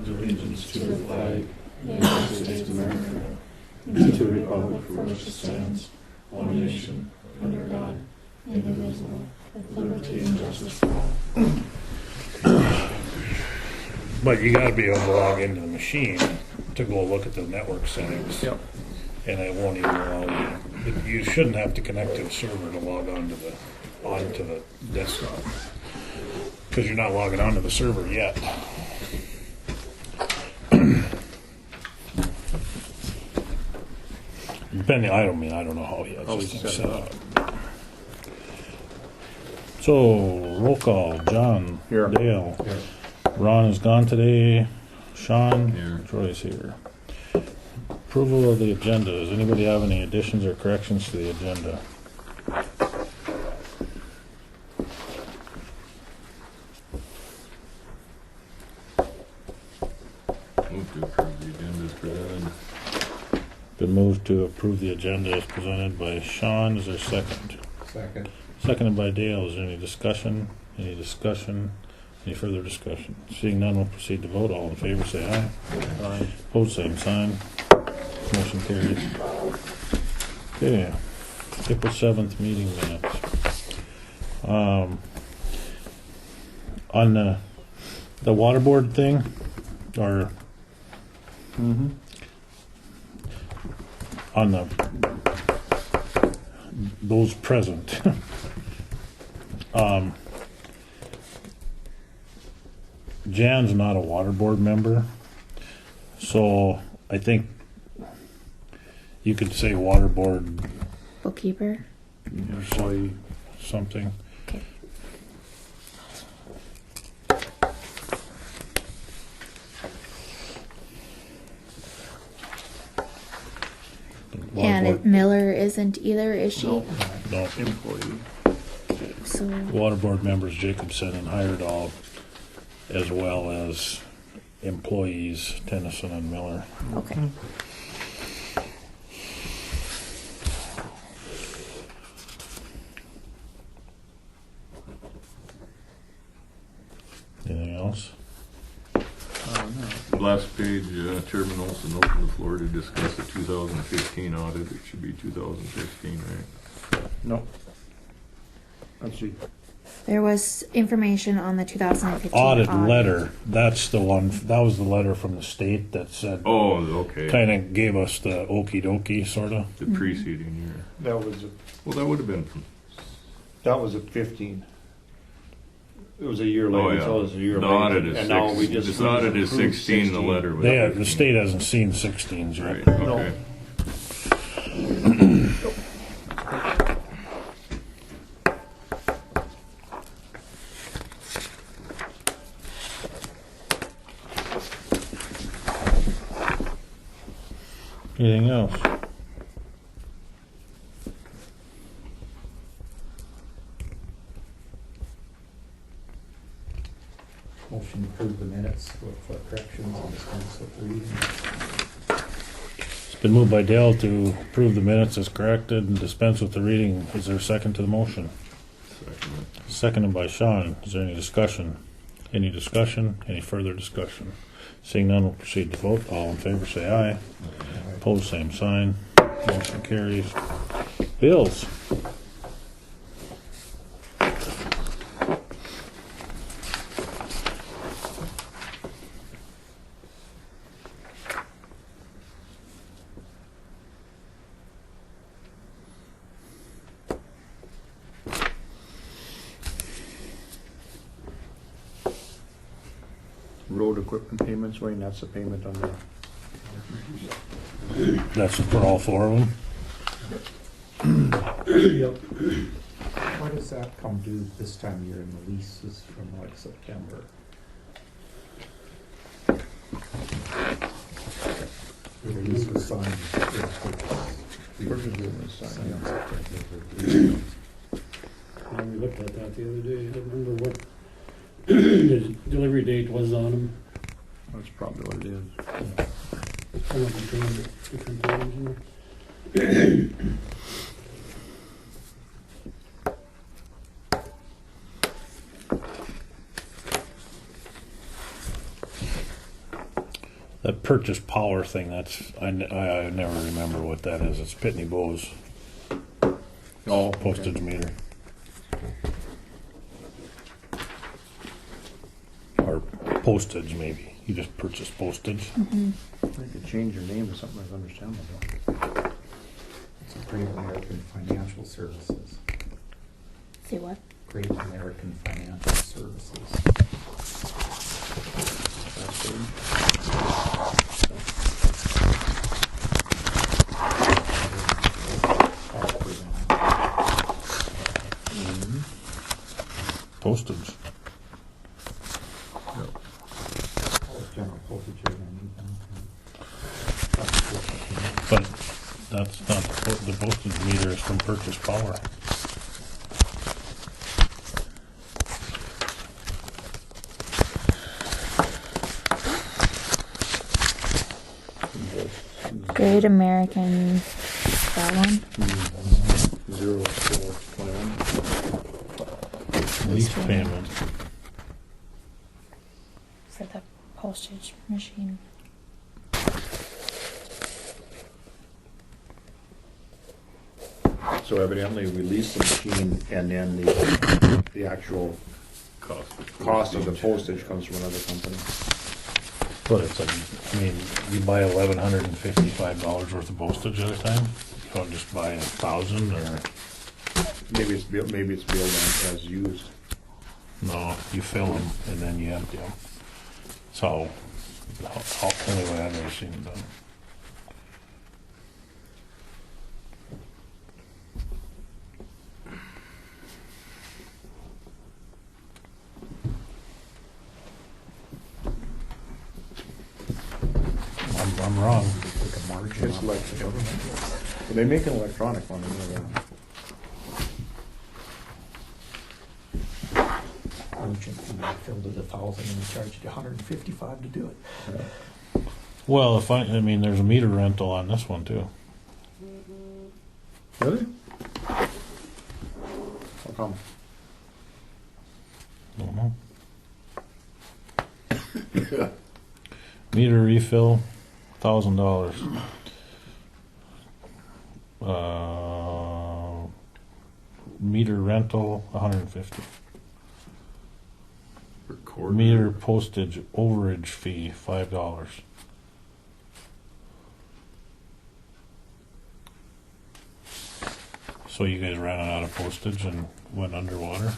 pledge allegiance to the flag of the United States of America and to the republic for which it stands, one nation, under God, indivisible, with liberty and justice for all. But you got to be able to log into the machine to go look at the network settings. Yep. And it won't even allow you. You shouldn't have to connect to the server to log onto the desktop, because you're not logging onto the server yet. Depending, I don't know how he has this thing set up. So roll call. John. Here. Dale. Here. Ron is gone today. Sean. Here. Troy's here. Approval of the agenda. Does anybody have any additions or corrections to the agenda? Move to approve the agenda as presented. Been moved to approve the agenda as presented by Sean. Is there a second? Second. Seconded by Dale. Is there any discussion? Any discussion? Any further discussion? Seeing none, we'll proceed to vote. All in favor, say aye. Aye. Opposed, same sign. Motion carries. Okay. April 7th meeting minutes. On the water board thing, or on those present, Jan's not a water board member, so I think you could say water board Bookkeeper. employee something. Okay. And Miller isn't either, is she? No, employee. So Water board members Jacobson and Heyerdahl, as well as employees Tennyson and Miller. okay. Anything else? Last page, Chairman Olson opened the floor to discuss the 2015 audit. It should be 2016, right? No. Let's see. There was information on the 2015 Audit letter. That's the one. That was the letter from the state that said, Oh, okay. kind of gave us the okie dokie sort of. The preceding year. That was Well, that would have been from. at 15. It was a year later. Oh, yeah. So it was a year The later. audit is and now we just this audit is approved 16. The letter was. The 15. state hasn't seen 16s yet. Right. No. Okay. Anything else? Motion to approve the minutes for corrections and dispense with the reading. It's been moved by Dale to approve the minutes as corrected and dispense with the reading. Is there a second to the motion? Second. Seconded by Sean. Is there any discussion? Any discussion? Any further discussion? Seeing none, we'll proceed to vote. All in favor, say aye. Opposed, same sign. Motion carries. Bills. Road equipment payments, Wayne, that's the payment on the. That's for all four of them. Yep. Why does that come due this time of year and the lease is from like September? The lease was signed. Purchase agreement is signed, yeah. Yeah, we looked at that the other day. I don't remember what the delivery date was on them. That's probably what it is. I went between different times, you know. That purchase power thing, I never remember what that is. It's Pitney Bowes postage meter. Or postage, maybe. You just purchase postage. They could change your name to something that's understandable. It's a Great American Financial Services. See what? Great American Financial Services. Postage. General postage rate on But that's not the postage meter is from purchase power. Great American, that one? 0421. Lease payment. For the postage machine. So evidently we lease the machine and then the actual cost of the postage comes from another company. But it's like, I mean, you buy $1,155 worth of postage at a time. You don't just buy 1,000 or Maybe it's billed as used. no, you fill them and then you empty them. So, only way I've ever seen it done. I'm wrong. like a margin. It's on like it. Well, they make an electronic one. Merchant fee filled at 1,000 and they charged you $155 to do it. Well, I mean, there's a meter rental on this one too. Really? How come? Don't know. Meter refill, $1,000. Meter rental, $150. Record. Meter postage overage fee, $5. So you guys ran out of postage and went underwater?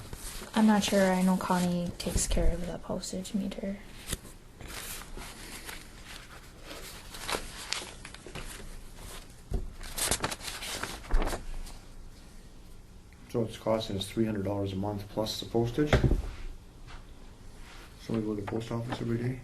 I'm not sure. I know Connie takes care of the postage meter. So it's costing us $300 a month plus the postage. So we go to the post office every day.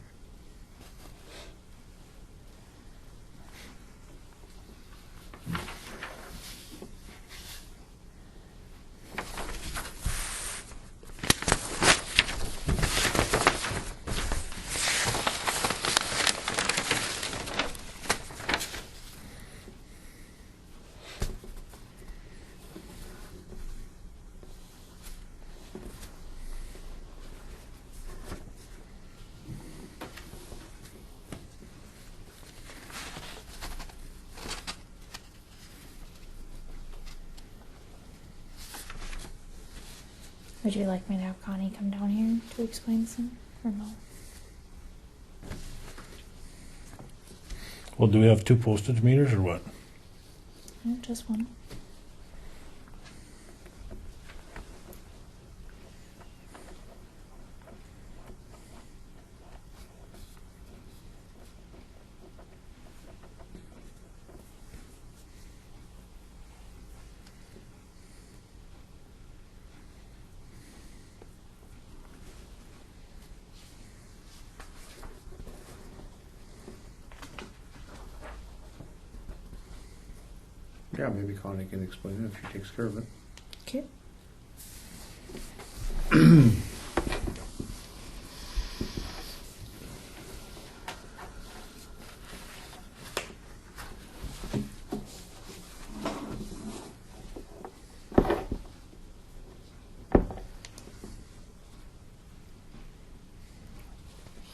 Would you like me to have Connie come down here to explain some, or no? Well, do we have two postage meters or what? No, just one. Yeah, maybe Connie can explain it if she takes care of it. Okay.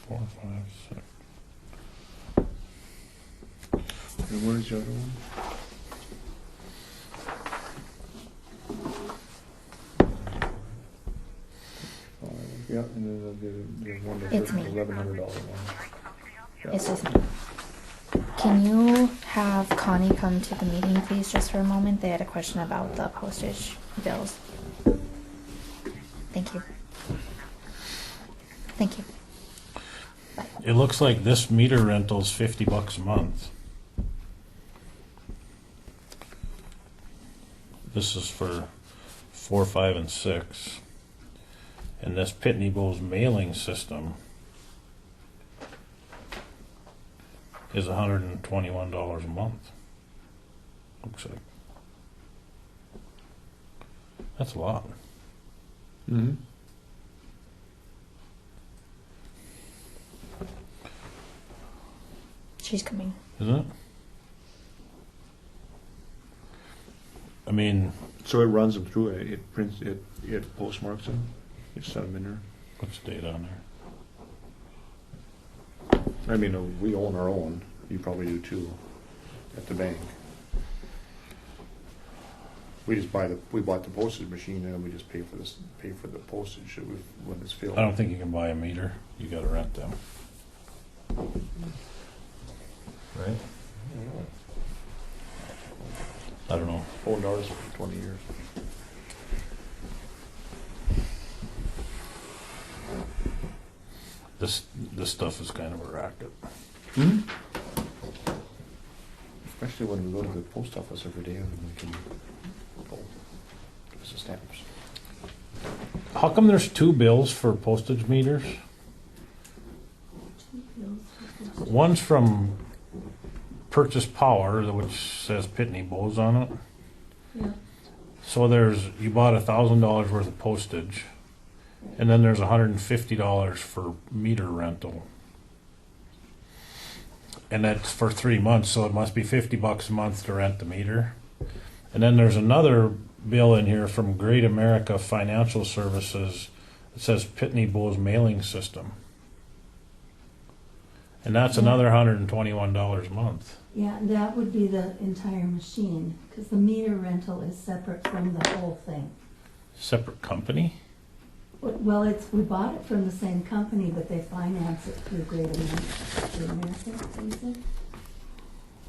Four, five, six. And where's the other one? Yeah, and then the one that's It's me. $1,100 one. Yeah. It's just me. Can you have Connie come to the meeting, please, just for a moment? They had a question about the postage bills. Thank you. Thank you. It looks like this meter rental's $50 a month. This is for 4, 5, and 6. And this Pitney Bowes mailing system is $121 a month. Looks like. That's a lot. Mm-hmm. She's coming. Isn't it? I mean, So it runs them through, it prints, it postmarks them, you set them in there. what's the date on there? I mean, we own our own, you probably do too, at the bank. We bought the postage machine and then we just pay for the postage when it's filled. I don't think you can buy a meter. You gotta rent them. Right? I don't know. Owned ours for 20 years. This stuff is kind of a racket. Hmm? Especially when we go to the post office every day and we can give us the stamps. How come there's 2 bills for postage meters? One's from Purchase Power, which says Pitney Bowes on it. Yeah. So you bought $1,000 worth of postage, and then there's $150 for meter rental. And that's for 3 months, so it must be $50 a month to rent the meter. And then there's another bill in here from Great America Financial Services. It says Pitney Bowes mailing system. And that's another $121 a month. Yeah, that would be the entire machine, because the meter rental is separate from the whole thing. Separate company? Well, we bought it from the same company, but they finance it through Great America, is it?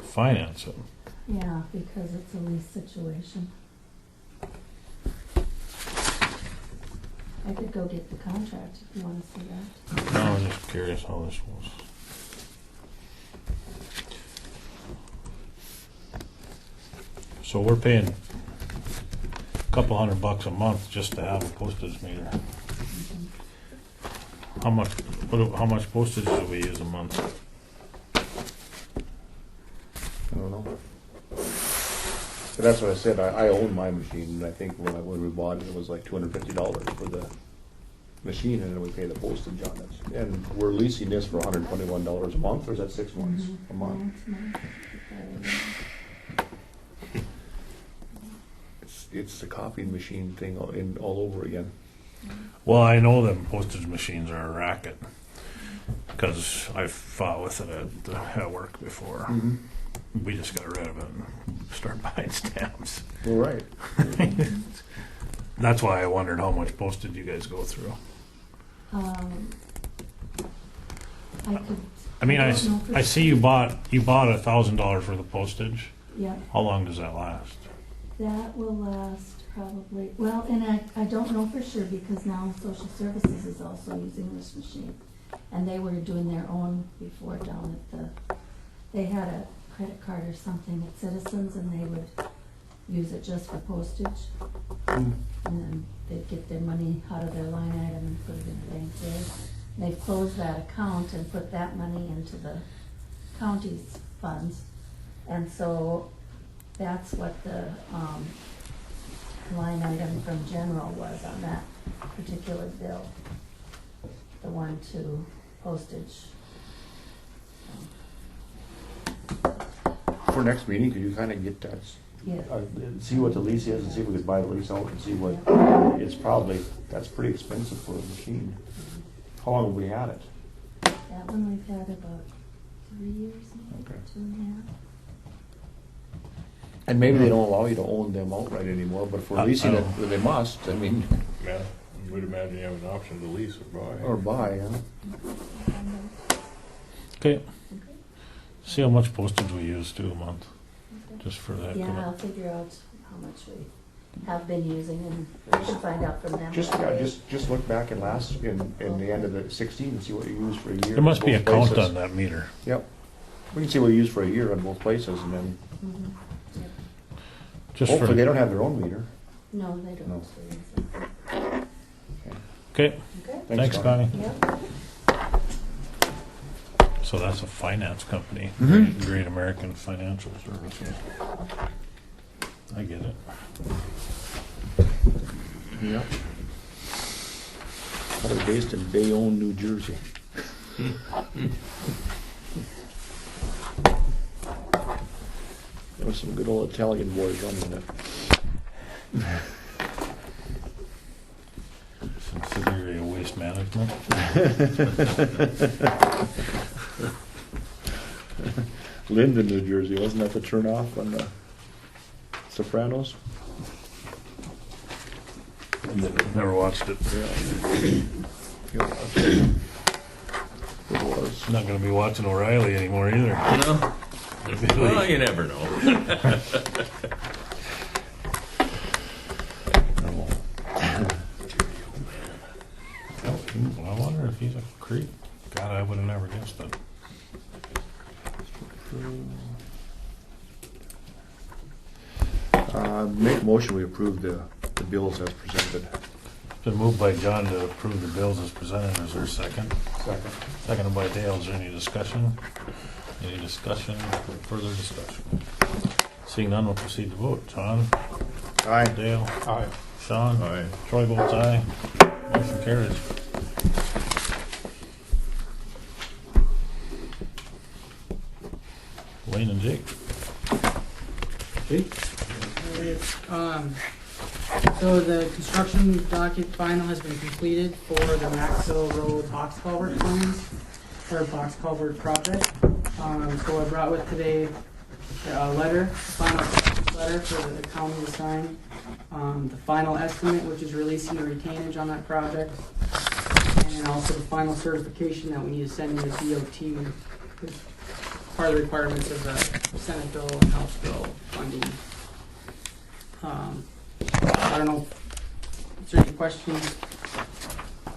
Finance it. Yeah, because it's a lease situation. I could go get the contract if you want to see that. No, I'm just curious how this was. So we're paying a couple $100 a month just to have a postage meter. How much postage do we use a month? I don't know. But that's what I said, I own my machine, and I think when we bought it, it was like $250 for the machine, and then we pay the postage on it. And we're leasing this for $121 a month, or is that 6 months a month? It's the copying machine thing all over again. Well, I know them postage machines are a racket because I've fought with it at work before. Mm-hmm. We just got rid of it and started buying stamps. Well, right. That's why I wondered how much postage you guys go through. I mean, I see you bought $1,000 worth of postage. Yeah, How long does that last? that will last probably, well, and I don't know for sure because now Social Services is also using this machine. And they were doing their own before down at they had a credit card or something at Citizens and they would use it just for postage. And then they'd get their money out of their line item and put it in the bank there. They've closed that account and put that money into the county's funds. And so that's what the line item from general was on that particular bill. The one to postage. For next meeting, could you kind of get that, Yeah. See what the lease is and see if we could buy the lease out and see what, that's pretty expensive for a machine. How long have we had it? That one we've had about 3 years now, Okay. 2.5. And maybe they don't allow you to own them outright anymore, but if we're I leasing it, don't- then they must, I mean, Yeah, you would imagine you have an option to lease or buy. or buy, yeah. Okay. See how much postage we use too a month, just for that. Yeah, I'll figure out how much we have been using and we should find out from them. Just look back in the end of the 16 and see what you used for a year. There must be a both count places. on that meter. Yep. We can see what you used for a year on both places, and then Mhm. Yep. Just hopefully they for, don't have their own meter. No, they don't. No. okay, Okay. thanks Don. Connie. Yep. So that's a finance company, Mhm. Great American Financial Services. I get it. Yep. Probably based in Bayonne, New Jersey. There was some good old Italian boys running it. Subsidiary of Waste Management. Linden, New Jersey, wasn't that the turnoff on the Sopranos? Never watched it. Yeah. It was. I'm not gonna be watching O'Reilly anymore either. No? Well, you never know. I wonder if he's a creep. God, I would have never guessed it. Make a motion, we approve the bills as presented. It's been moved by John to approve the bills as presented. Is there a second? Second. Seconded by Dale. Is there any discussion? Any discussion? Further discussion? Seeing none, we'll proceed to vote. John? Aye. Dale? Aye. Sean? Aye. Troy votes aye. Motion carries. Wayne and Jake. So the construction docket final has been completed for the Maxwell Road box culvert plans, or box culvert project. So I brought with today a letter, final letter for the county to sign. The final estimate, which is releasing the retainage on that project. And also the final certification that we need to send in to DOT, with part of the requirements of the Senate bill and House bill funding. I don't know, is there any questions?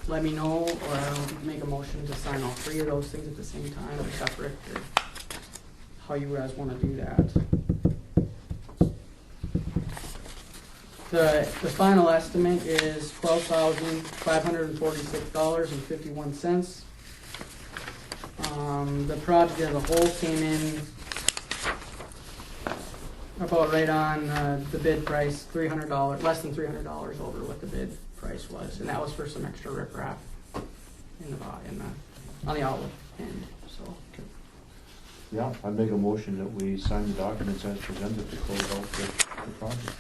Let me know, or I'll make a motion to sign all three of those things at the same time, or separate, or how you guys want to do that. The final estimate is $12,546.51. The project as a whole came in about right on the bid price, $300, less than $300 over what the bid price was, and that was for some extra riprap on the outlet end. So Yeah, I'd make a motion that we sign the documents as presented to close out the project.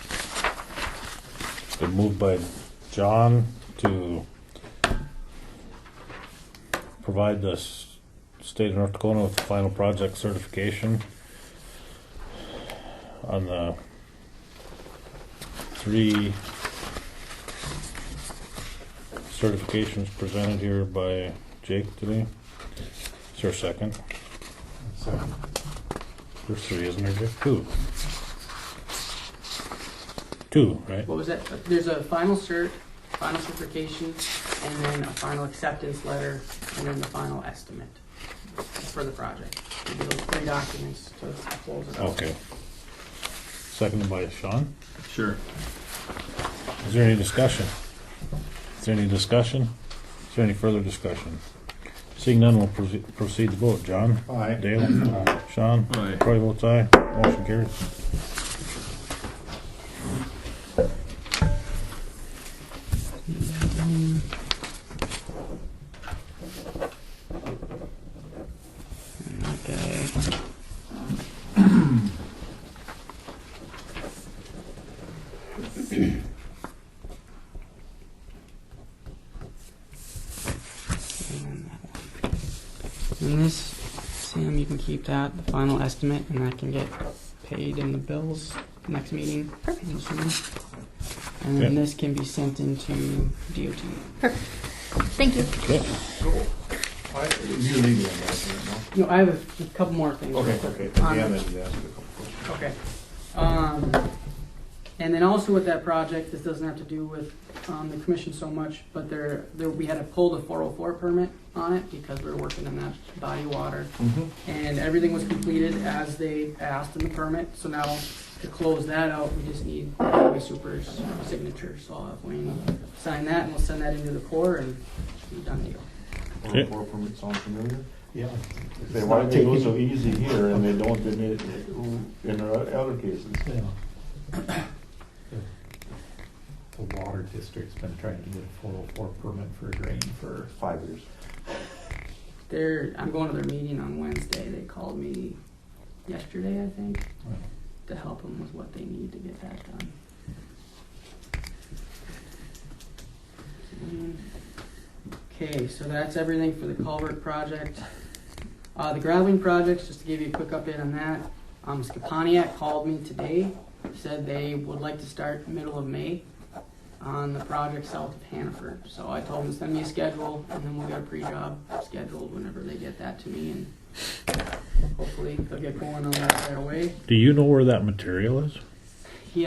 Been moved by John to provide the state of North Dakota with the final project certification on the three certifications presented here by Jake today. Is there a second? Second. There's three, isn't there, Jake? Two, right? what was that? There's a final cert, final certification, and then a final acceptance letter, and then the final estimate for the project. It'd be those three documents to close it out. Okay. Seconded by Sean. Sure. Is there any discussion? Is there any discussion? Is there any further discussion? Seeing none, we'll proceed to vote. John? Aye. Dale? Sean? Aye. Troy votes aye. Motion carries. Okay. And this, Sam, you can keep that, the final estimate, and that can get paid in the bills next meeting. I'm assuming. And then Okay. this can be sent into DOT. Thank you. Okay. You leave it on that, No, I have a couple more things. no? real Okay, quick. okay. On- Yeah, then you ask a couple questions. Okay. And then also with that project, this doesn't have to do with the commission so much, but we had to pull the 404 permit on it because we were working on that body of water. And everything was completed as they asked in the permit. So now to close that out, we just need the highway super's signature. So I'll have Wayne sign that and we'll send that into the Corps and be done deal. Okay. Or permit sound familiar? Yeah. They why they go so easy here and they don't in other cases? Yeah. The water district's been trying to get a 404 permit for a drain for 5 years. I'm going to their meeting on Wednesday. They called me yesterday, I think, to help them with what they need to get that done. Okay, so that's everything for the culvert project. The graveling projects, just to give you a quick update on that. Scapaniak called me today, said they would like to start middle of May on the project south of Hannaford. So I told them to send me a schedule, and then we'll get a pre-job scheduled whenever they get that to me, and hopefully they'll get going on that right away. Do you know where that material is? They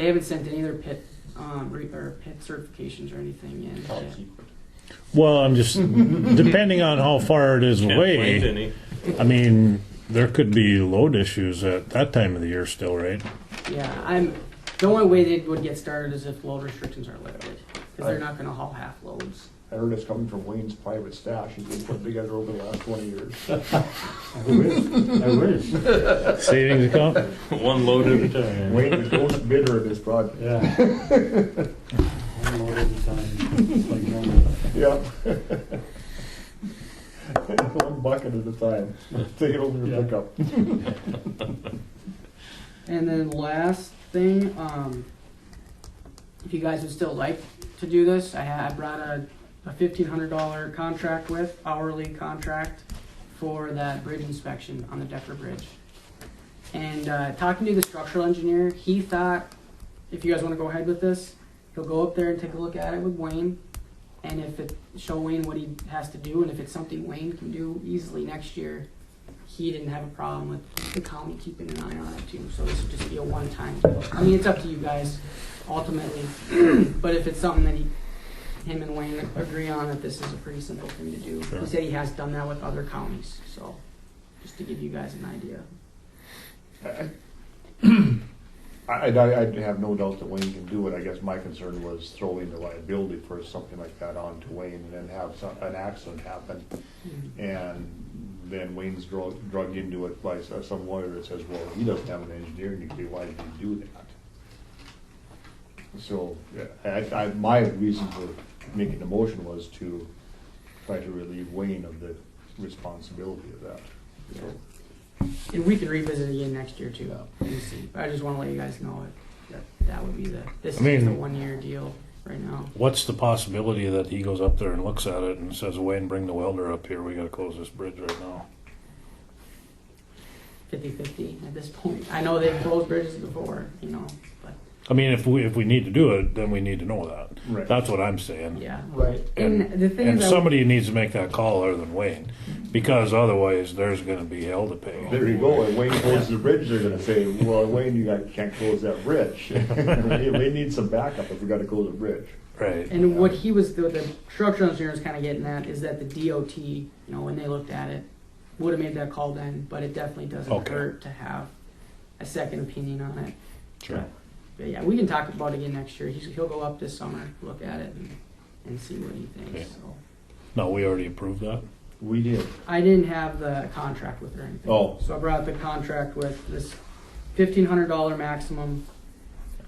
haven't sent any of their pit certifications or anything yet. Well, I'm just depending on how far it is Can't away. find any. I mean, there could be load issues at that time of the year still, right? Yeah, the only way they would get started is if load restrictions are lifted, because they're not going to haul half loads. I heard it's coming from Wayne's private stash. He's been putting together over the last 20 years. I wish. Savings account? One load at a time. Wayne is the most bidder in this project. Yeah. One load at a time. It's like one. Yeah. One bucket at a time. Take it over your pickup. And then last thing, if you guys would still like to do this, I brought a $1,500 contract hourly contract for that bridge inspection on the Decker Bridge. And talking to the structural engineer, he thought if you guys want to go ahead with this, he'll go up there and take a look at it with Wayne, and show Wayne what he has to do, and if it's something Wayne can do easily next year, he didn't have a problem with the county keeping an eye on it too. So this would just be a one-time deal. I mean, it's up to you guys ultimately, but if it's something that him and Wayne agree on, that this is a pretty simple thing to do. Sure. He said he has done that with other counties, so just to give you guys an idea. I have no doubt that Wayne can do it. I guess my concern was throwing the liability for something like that on to Wayne and then have an accident happen. And then Wayne's drug into it by some lawyer that says, well, he doesn't have an engineering degree, why did he do that? So my reason for making the motion was to try to relieve Wayne of the responsibility of that. So, And we can revisit it again next year too, and see. But I just want to let you guys know that would be this I mean- is just a 1 year deal right now. What's the possibility that he goes up there and looks at it and says, Wayne, bring the welder up here, we gotta close this bridge right now? 50-50 at this point. I know they've closed bridges before, but I mean, if we need to do it, then we need to know that. Right. That's what I'm saying. yeah. right. And the thing And is, somebody needs to make that call other than Wayne, because otherwise there's gonna be hell to pay. There you go. And Wayne closes the bridge, they're gonna say, well, Wayne, can't close that bridge. We need some backup if we gotta close a bridge. Right. and what the structural engineer was kind of getting at is that the DOT, when they looked at it, would have made that call then, but it definitely doesn't Okay. hurt to have a second opinion on it. Sure. But yeah, we can talk about it again next year. He'll go up this summer, look at it, and see what he thinks. Okay. So No, we already approved that? We did. I didn't have the contract with or anything. Oh. So I brought the contract with this $1,500 maximum,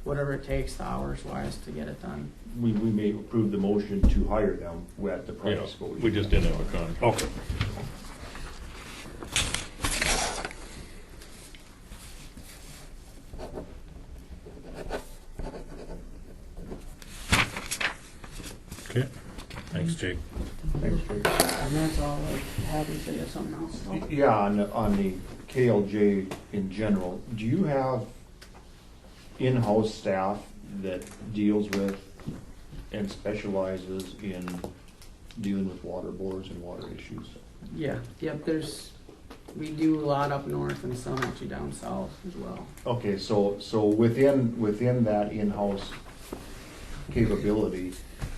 whatever it takes, the hours wise, to get it done. We may approve the motion to hire them at the Yeah, price. but we just didn't have a contract. Okay. Okay, thanks, Jake. Thanks, Jake. And that's all I have. Until you have something else. So. Yeah, on the KLJ in general, do you have in-house staff that deals with and specializes in dealing with water bores and water issues. Yeah, yep, we do a lot up north and some actually down south as well. Okay, so within that in-house capability,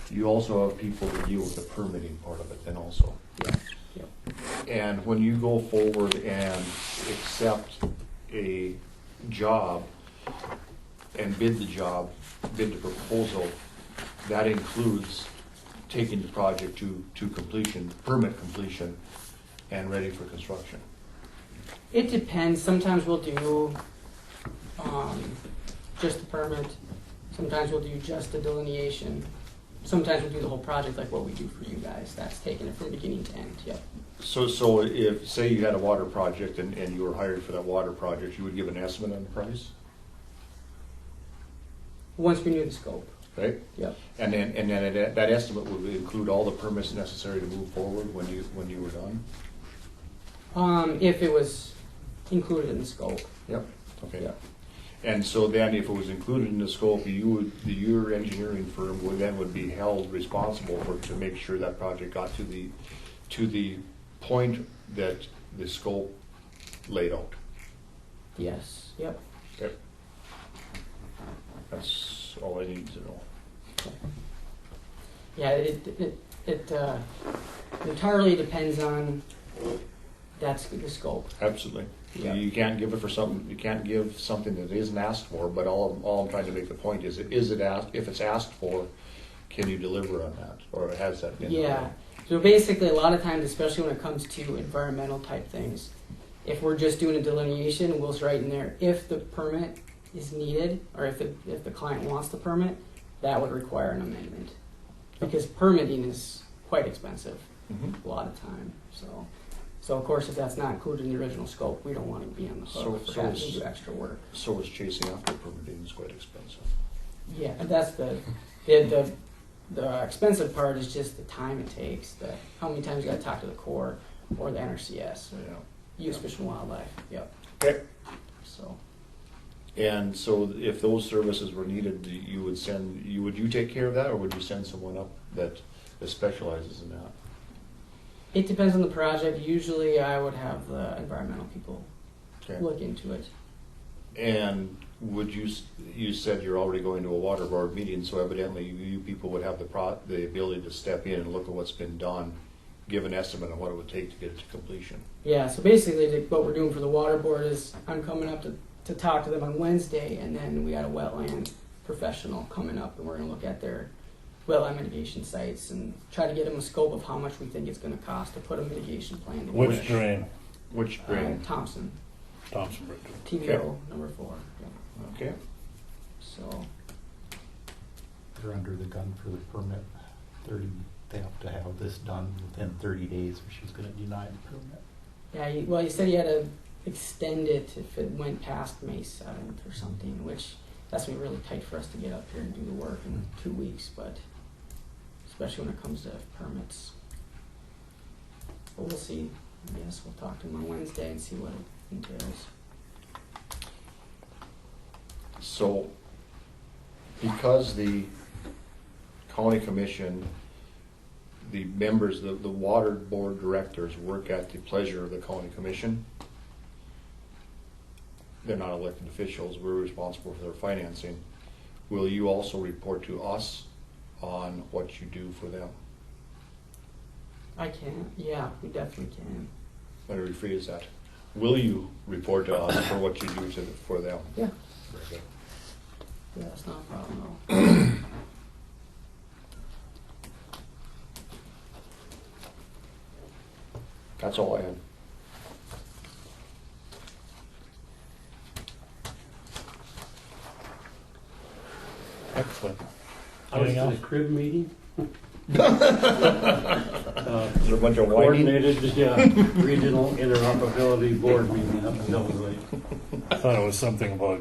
you also have people that deal with the permitting part of it then also. Yeah, yep. And when you go forward and accept a job and bid the proposal, that includes taking the project to completion, permit completion, and ready for construction. It depends. Sometimes we'll do just the permit. Sometimes we'll do just the delineation. Sometimes we'll do the whole project like what we do for you guys. That's taking it from beginning to end. Yep. So if, say you had a water project and you were hired for that water project, you would give an estimate on the price, Once we knew the scope. right? Yep. And then that estimate would include all the permits necessary to move forward when you were done? If it was included in the scope. Yep. Okay. Yep. And so then if it was included in the scope, your engineering firm would be held responsible to make sure that project got to the point that the scope laid out. Yes. Yep. Okay. That's all I need to know. Yeah. It entirely depends on that's the scope. Absolutely. Yeah. You can't give it for something. You can't give something that isn't asked for. But all I'm trying to make the point is it asked? If it's asked for, can you deliver on that, or has that been? Yeah. So basically, a lot of times, especially when it comes to environmental type things, if we're just doing a delineation, we'll write in there if the permit is needed, or if the client wants the permit, that would require an amendment, because permitting is quite expensive Mm-hmm. a lot of time. So of course, if that's not included in the original scope, we don't want to be on the hook for having to do extra work. So is chasing after permitting is quite expensive. Yeah, and that's the expensive part is just the time it takes. How many times you got to talk to the Corps or the NRCS, Yeah. U.S. Fish and Wildlife. Yep. Okay. So And so if those services were needed, would you take care of that, or would you send someone up that specializes in that? it depends on the project. Usually, I would have the environmental people Okay. look into it. And would you said you're already going to a water board meeting, so evidently you people would have the ability to step in and look at what's been done, give an estimate on what it would take to get it to completion. Yeah. So basically, what we're doing for the water board is I'm coming up to talk to them on Wednesday, and then we got a wetland professional coming up, and we're going to look at their wetland mitigation sites and try to get them a scope of how much we think it's going to cost to put a mitigation plan together. Which drain? Which drain? Thompson, Thompson Bridge. TVO number 4. Yeah. Okay. So They're under the gun for the permit. They have to have this done within 30 days, or she's gonna deny the permit. yeah, he said he had to extend it if it went past May 7th or something, which that's gonna be really tight for us to get up here and do the work in 2 weeks, but especially when it comes to permits. But we'll see. I guess we'll talk to him on Wednesday and see what it entails. So, because the county commission, the members, the water board directors work at the pleasure of the county commission, they're not elected officials, we're responsible for their financing. Will you also report to us on what you do for them? I can. Yeah, we definitely can. Let me rephrase that. Will you report to us for what you do for them? Yeah. Very good. Yeah, that's not a problem at all. That's all I have. Excellent. I was Anything at else? a crib meeting. Is there a bunch of whining? Coordinated, regional interoperability board meeting up in Hillsville. I thought it was something about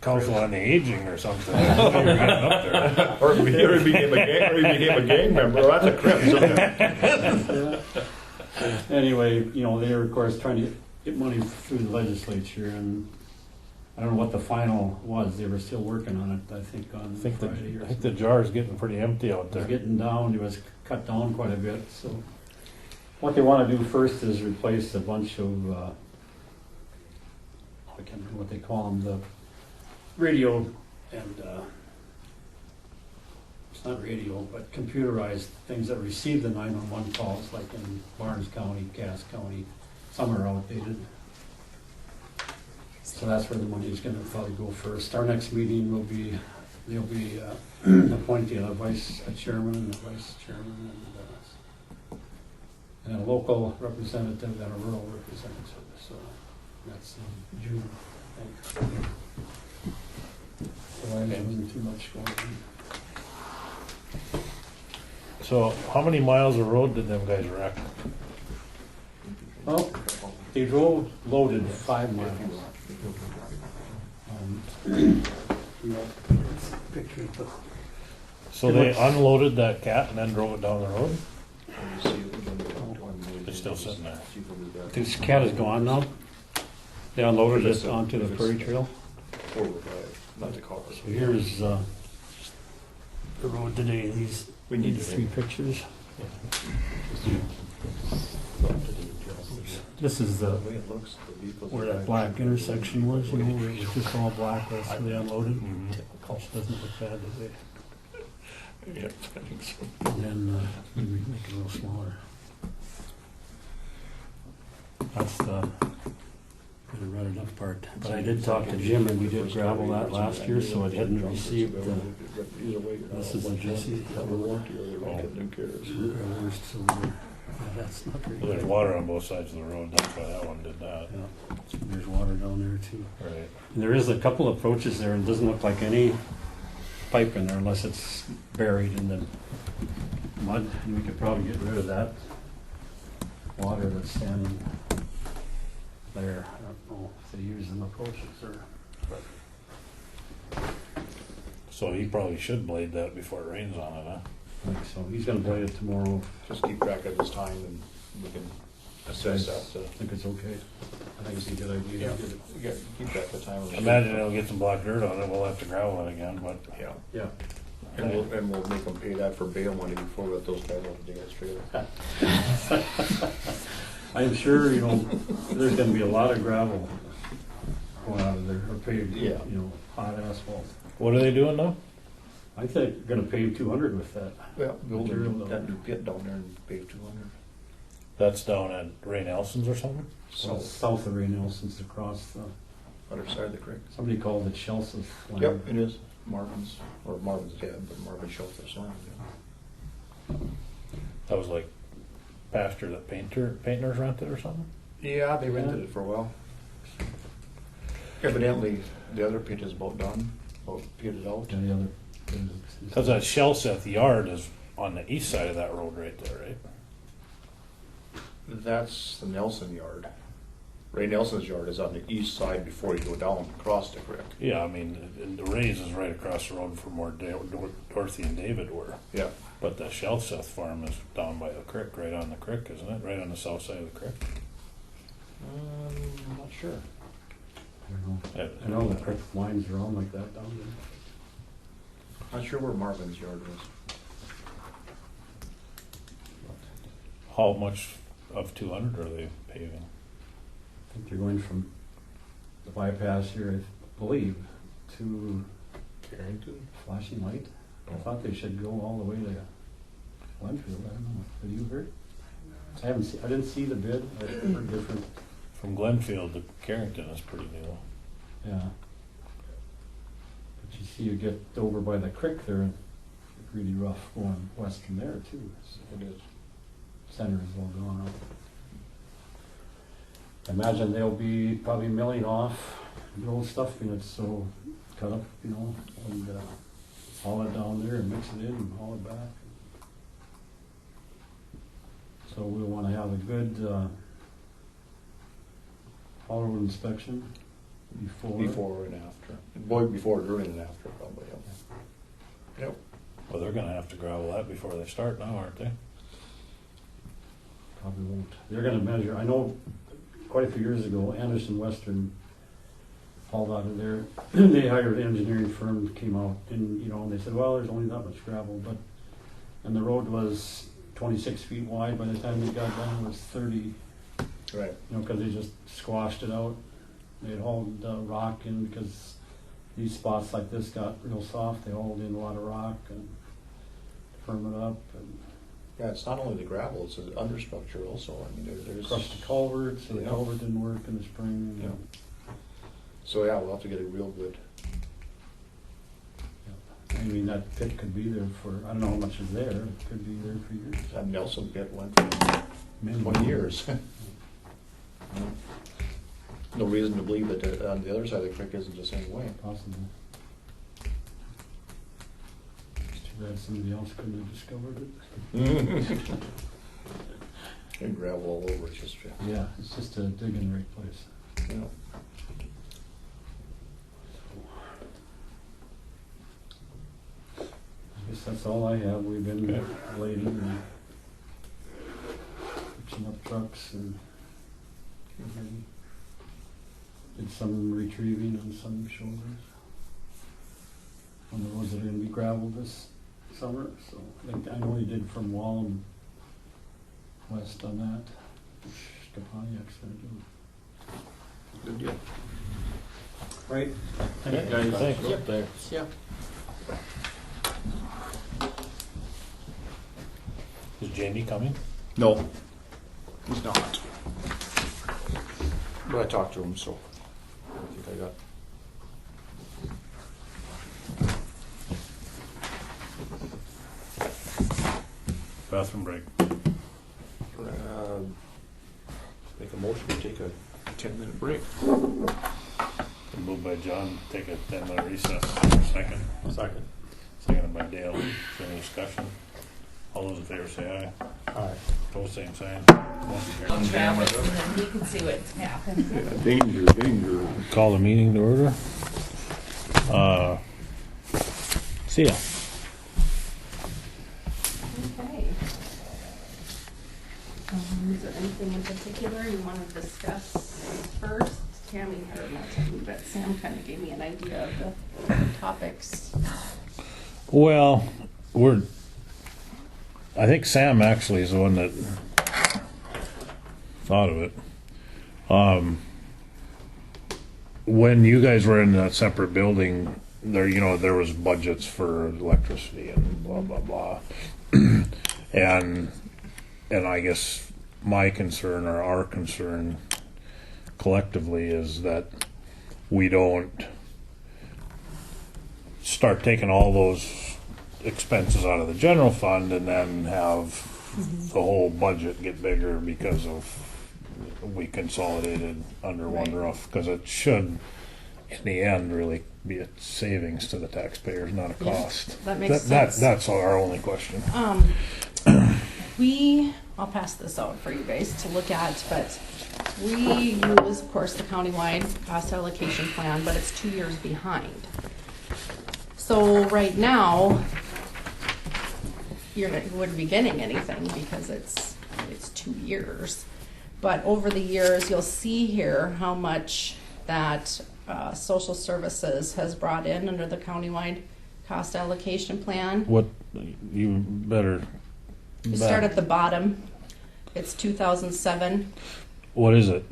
Council on the Aging or something. I thought you were getting up there. Or he became a gang member. Well, that's a crip, isn't it? Anyway, they were of course trying to get money through the legislature, and I don't know what the final was. They were still working on it, I think, on I think Friday or I think the jar's getting pretty empty out It was there. getting down, it was cut down quite a bit, so. What they wanna do first is replace a bunch of, I can't remember what they call them, the radio and, it's not radio, but computerized things that receive the 911 calls, like in Barnes County, Cass County, some are outdated. So that's where the money is gonna probably go first. Our next meeting will be, they'll be appointing a vice chairman and a vice chairman and a local representative and a rural representative. So that's in June, I think. So I haven't too much going on. So how many miles of road did them guys wreck? Well, they drove loaded 5 miles. Picture of the So they unloaded that cat and then drove it down the road? It's still sitting there. This cat is gone now. They unloaded it onto the prairie trail. Not the car. So here's the road today. These, we need the 3 pictures. This is the, where that black intersection was, you know, where it was just all black, that's where they unloaded. Which doesn't look bad, does it? Yeah, I think so. And then, maybe make it a little smaller. That's the rutted up part. But I did talk to Jim and we did gravel that last year, so it hadn't received the, this is a Jesse. That's not very Well, there's good. water on both sides of the road, that's why that one did that. Yeah, there's water down there too. Right. And there is a couple of approaches there and it doesn't look like any pipe in there unless it's buried in the mud. And we could probably get rid of that water that's standing there. I don't know if they use them approaches or, but So he probably should blade that before it rains on it, huh? I think so. He's gonna blade it tomorrow. Just keep track of his time and we can assess that. I think it's okay. I think it's a good idea. Yeah, you got keep track of time. Imagine it'll get some black dirt on it, we'll have to gravel it again, but Yeah, Yeah. and we'll make them pay that for bail money before we let those guys out to dig that trailer. I am sure, you know, there's gonna be a lot of gravel going out of there, or paved, Yeah. you know, hot asphalt. what are they doing now? I think they're gonna pave 200 with that. Well, Material build down that new pit down there and pave 200. That's down at Ray Nelson's or something? So south of Ray Nelson's across the, Other side of the creek. somebody called it Chelsea's land. Yep, it is. Marvin's, or Marvin's dead, but Marvin Schultz's land. That was like pasture that painters rented or something? Yeah, they rented it for a while. Evidently, the other pit is about done, about pitted out. And the other. Cause that Shelseth yard is on the east side of that road right there, right? That's the Nelson yard. Ray Nelson's yard is on the east side before you go down across the creek. Yeah, I mean, and the Rays is right across the road from where Dorothy and David were. Yeah. But the Shelseth farm is down by the creek, right on the creek, isn't it? Right on the south side of the creek? I'm not sure. I don't know. Yeah. I know the creek winds around like that down there. Not sure where Marvin's yard was. How much of 200 are they paving? I think they're going from the bypass here, I believe, to Carrington? Flashing Light. I thought they should go all the way to Glenfield. I don't know. Have you heard? I didn't see the bid. I heard different. From Glenfield to Carrington is pretty new. Yeah. But you see, you get over by the creek there, and it's really rough going west from there too. So It is. center is all gone up. I imagine they'll be probably milling off the old stuff and it's so cut up, you know, and haul it down there and mix it in and haul it back. So we'll want to have a good haul road inspection Before and after. Boy, before, during, and after, probably. Yeah. Yep. Well, they're gonna have to gravel that before they start now, aren't they? Probably won't. They're gonna measure, I know quite a few years ago, Anderson Western hauled out of there. They hired an engineering firm, came out, and, you know, and they said, well, there's only that much gravel, but, and the road was 26 feet wide. By the time they got done, it was 30, Right. you know, because they just squashed it out. They had hauled rock in because these spots like this got real soft. They hauled in a lot of rock and firm it up and Yeah, it's not only the gravel, it's the understructure also. I mean, there's. crushed the culvert, so the Yeah. culvert didn't work in the spring. Yeah. So, yeah, we'll have to get it real good. I mean, that pit could be there for, I don't know how much is there, it could be there for years. That Nelson pit went for Many 20 years. No reason to believe that on the other side of the creek isn't the same way. Possible. It's too bad somebody else couldn't have discovered it. And gravel all over, it's just, Yeah, it's just a dig in the right place. you know. I guess that's all I have. We've been Okay. blading and fixing up trucks and did some retrieving on some shoulders on the roads that are going to be gravel this summer. So I know he did from Wallum west on that. Skaponiak's going to do. Good deal. Right. Yeah, thanks. Yep. Thanks. Yeah. Is Jamie coming? No, he's not. But I talked to him, so I think I got. Bathroom break. Make a motion to take a 10-minute break. Moved by John, take a 10-minute recess. Second. Second. Seconded by Dale. Is there any discussion? All those in favor say aye. Aye. Opposed, same sign. Motion carries. On Travis, and then he can see what's happening. Yeah, danger, danger. Call the meeting to order. See ya. Okay. Is there anything in particular you want to discuss first? Tammy had a note, but Sam kind of gave me an idea of the topics. Well, I think Sam actually is the one that thought of it. When you guys were in that separate building, there was budgets for electricity and blah blah blah, and I guess my concern or our concern collectively is that we don't start taking all those expenses out of the general fund and then have the whole budget get bigger because of we consolidated under one roof, because it should in the end really be a savings to the taxpayers, not a cost. That makes sense. That's our only question. I'll pass this out for you guys to look at, but we use, of course, the countywide cost allocation plan, but it's 2 years behind. So right now, you wouldn't be getting anything because it's 2 years. But over the years, you'll see here how much that social services has brought in under the countywide cost allocation plan. What you better. You start at the bottom. It's 2007. What is it?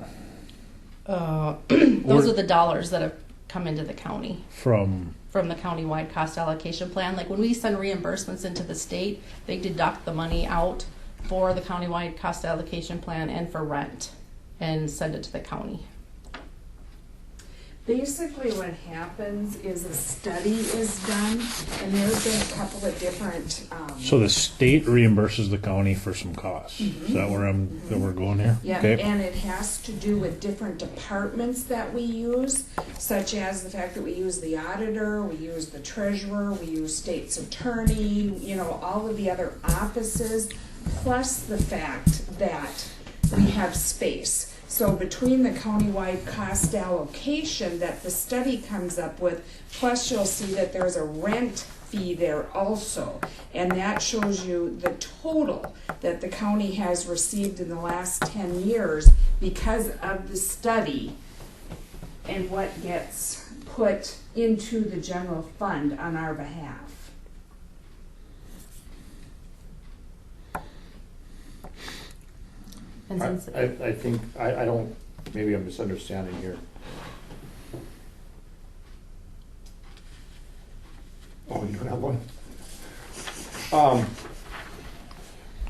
Those are the dollars that have come into the county From the countywide cost allocation plan. Like when we send reimbursements into the state, they deduct the money out for the countywide cost allocation plan and for rent and send it to the county. Basically what happens is a study is done, and there's been a couple of different, so the state reimburses the county for some costs. Is that where we're going here? yeah, Okay. and it has to do with different departments that we use, such as the fact that we use the auditor, we use the treasurer, we use state's attorney, all of the other offices, plus the fact that we have space. So between the countywide cost allocation that the study comes up with, plus you'll see that there's a rent fee there also. And that shows you the total that the county has received in the last 10 years because of the study and what gets put into the general fund on our behalf. And since I think, I don't, maybe I'm misunderstanding here. Oh, you don't have one?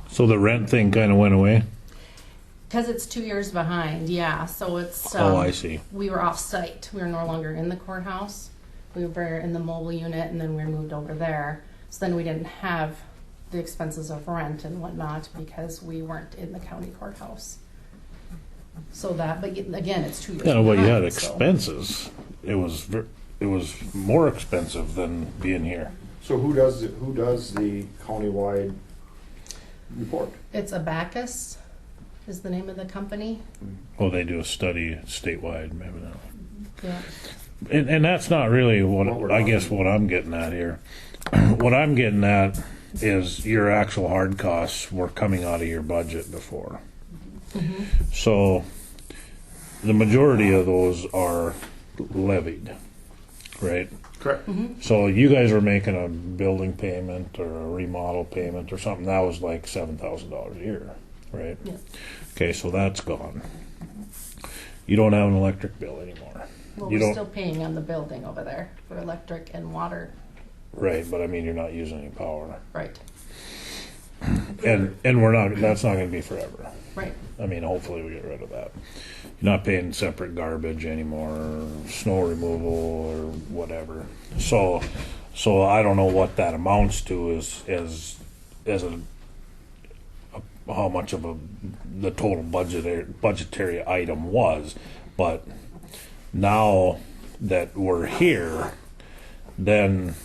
So the rent thing kind of went away? because it's 2 years behind, yeah. So it's Oh, I see. we were off site. We were no longer in the courthouse. We were in the mobile unit, and then we moved over there. So then we didn't have the expenses of rent and whatnot because we weren't in the county courthouse. So that, but again, it's 2 years. Yeah, well, you had behind, so- expenses. It was more expensive than being here. So who does the countywide report? It's Abacus is the name of the company. Oh, they do a study statewide, maybe not. Yeah. And that's not really What what we're I guess talking what I'm getting at here. What I'm getting at is your actual hard costs were coming out of your budget before. So the majority of those are levied, right? Correct. So you guys were making a building payment or a remodel payment or something, that was like $7,000 a year, right? Yeah. Okay, so that's gone. You don't have an electric bill anymore. Well, You we're don't- still paying on the building over there for electric and water. Right, but I mean, you're not using any power. Right. And that's not gonna be forever. Right. I mean, hopefully we get rid of that. You're not paying separate garbage anymore, or snow removal or whatever. So I don't know what that amounts to as how much of the total budgetary item was, but now that we're here, then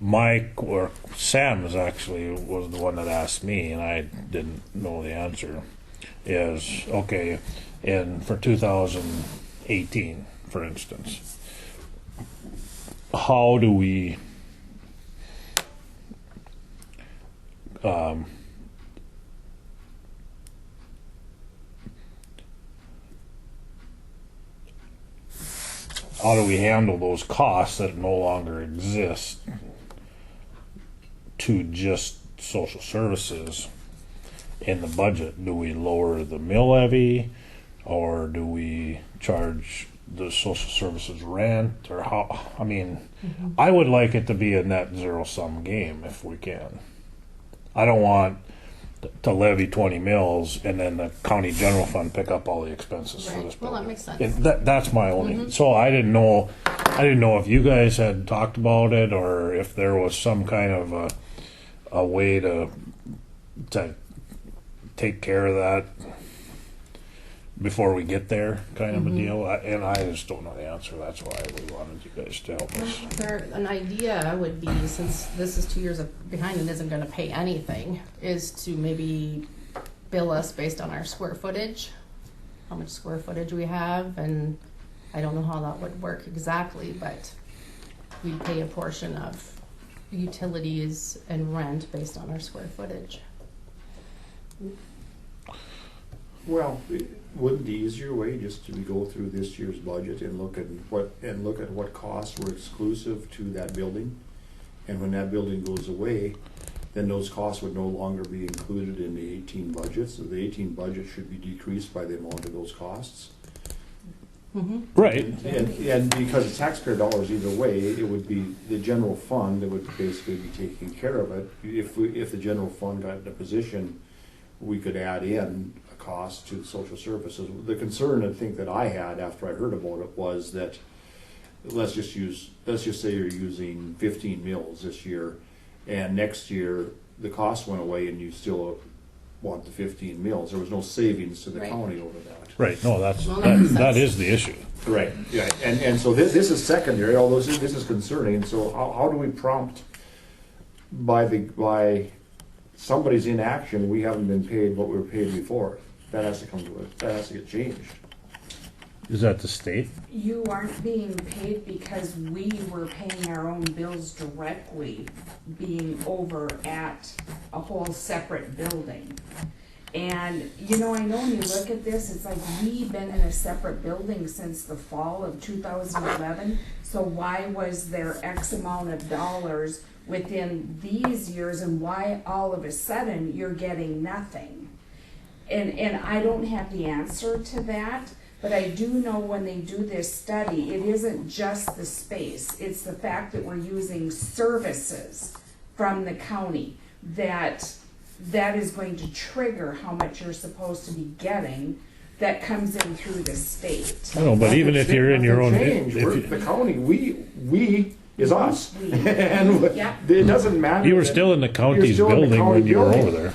Mike or Sam was the one that asked me, and I didn't know the answer. Is okay, and for 2018, for instance, how do we handle those costs that no longer exist to just social services in the budget? Do we lower the mill levy, or do we charge the social services rent, or how? I mean, I would like it to be a net zero sum game if we can. I don't want to levy 20 mills and then the county general fund pick up all the expenses for Right. this Well, building. that makes sense. And that's my only. So I didn't know if you guys had talked about it, or if there was some kind of a way to take care of that before we get there, kind of a deal. And I just don't know the answer. That's why we wanted you guys to help us. An idea would be, since this is 2 years behind and isn't going to pay anything, is to maybe bill us based on our square footage, how much square footage we have, and I don't know how that would work exactly, but we'd pay a portion of utilities and rent based on our square footage. Well, wouldn't the easier way just to go through this year's budget and look at what costs were exclusive to that building? And when that building goes away, then those costs would no longer be included in the 18 budget. So the 18 budget should be decreased by the amount of those costs. Right. And because the taxpayer dollars either way, it would be the general fund that would basically be taking care of it. If the general fund got in a position, we could add in a cost to social services. The concern I think that I had after I heard about it was that let's just say you're using 15 mills this year, and next year the cost went away and you still want the 15 mills. There was no savings to the Right. county over that. Right. No, Well, that makes that sense. is the issue. Right, yeah, and so this is secondary, although this is concerning, so how do we prompt by somebody's inaction, we haven't been paid what we were paid before? That has to come to it, that has to get changed. Is that the state? You aren't being paid because we were paying our own bills directly, being over at a whole separate building. And, you know, I know when you look at this, it's like we've been in a separate building since the fall of 2011. So why was there X amount of dollars within these years, and why all of a sudden you're getting nothing? And I don't have the answer to that, but I do know when they do this study, it isn't just the space. It's the fact that we're using services from the county that is going to trigger how much you're supposed to be getting that comes in through the state. I know, but even if you're in your own, Change. if We're you, the county, we is us. And Yeah. it doesn't matter. you were that- still in the you're county's still in the building county when you were building. over there.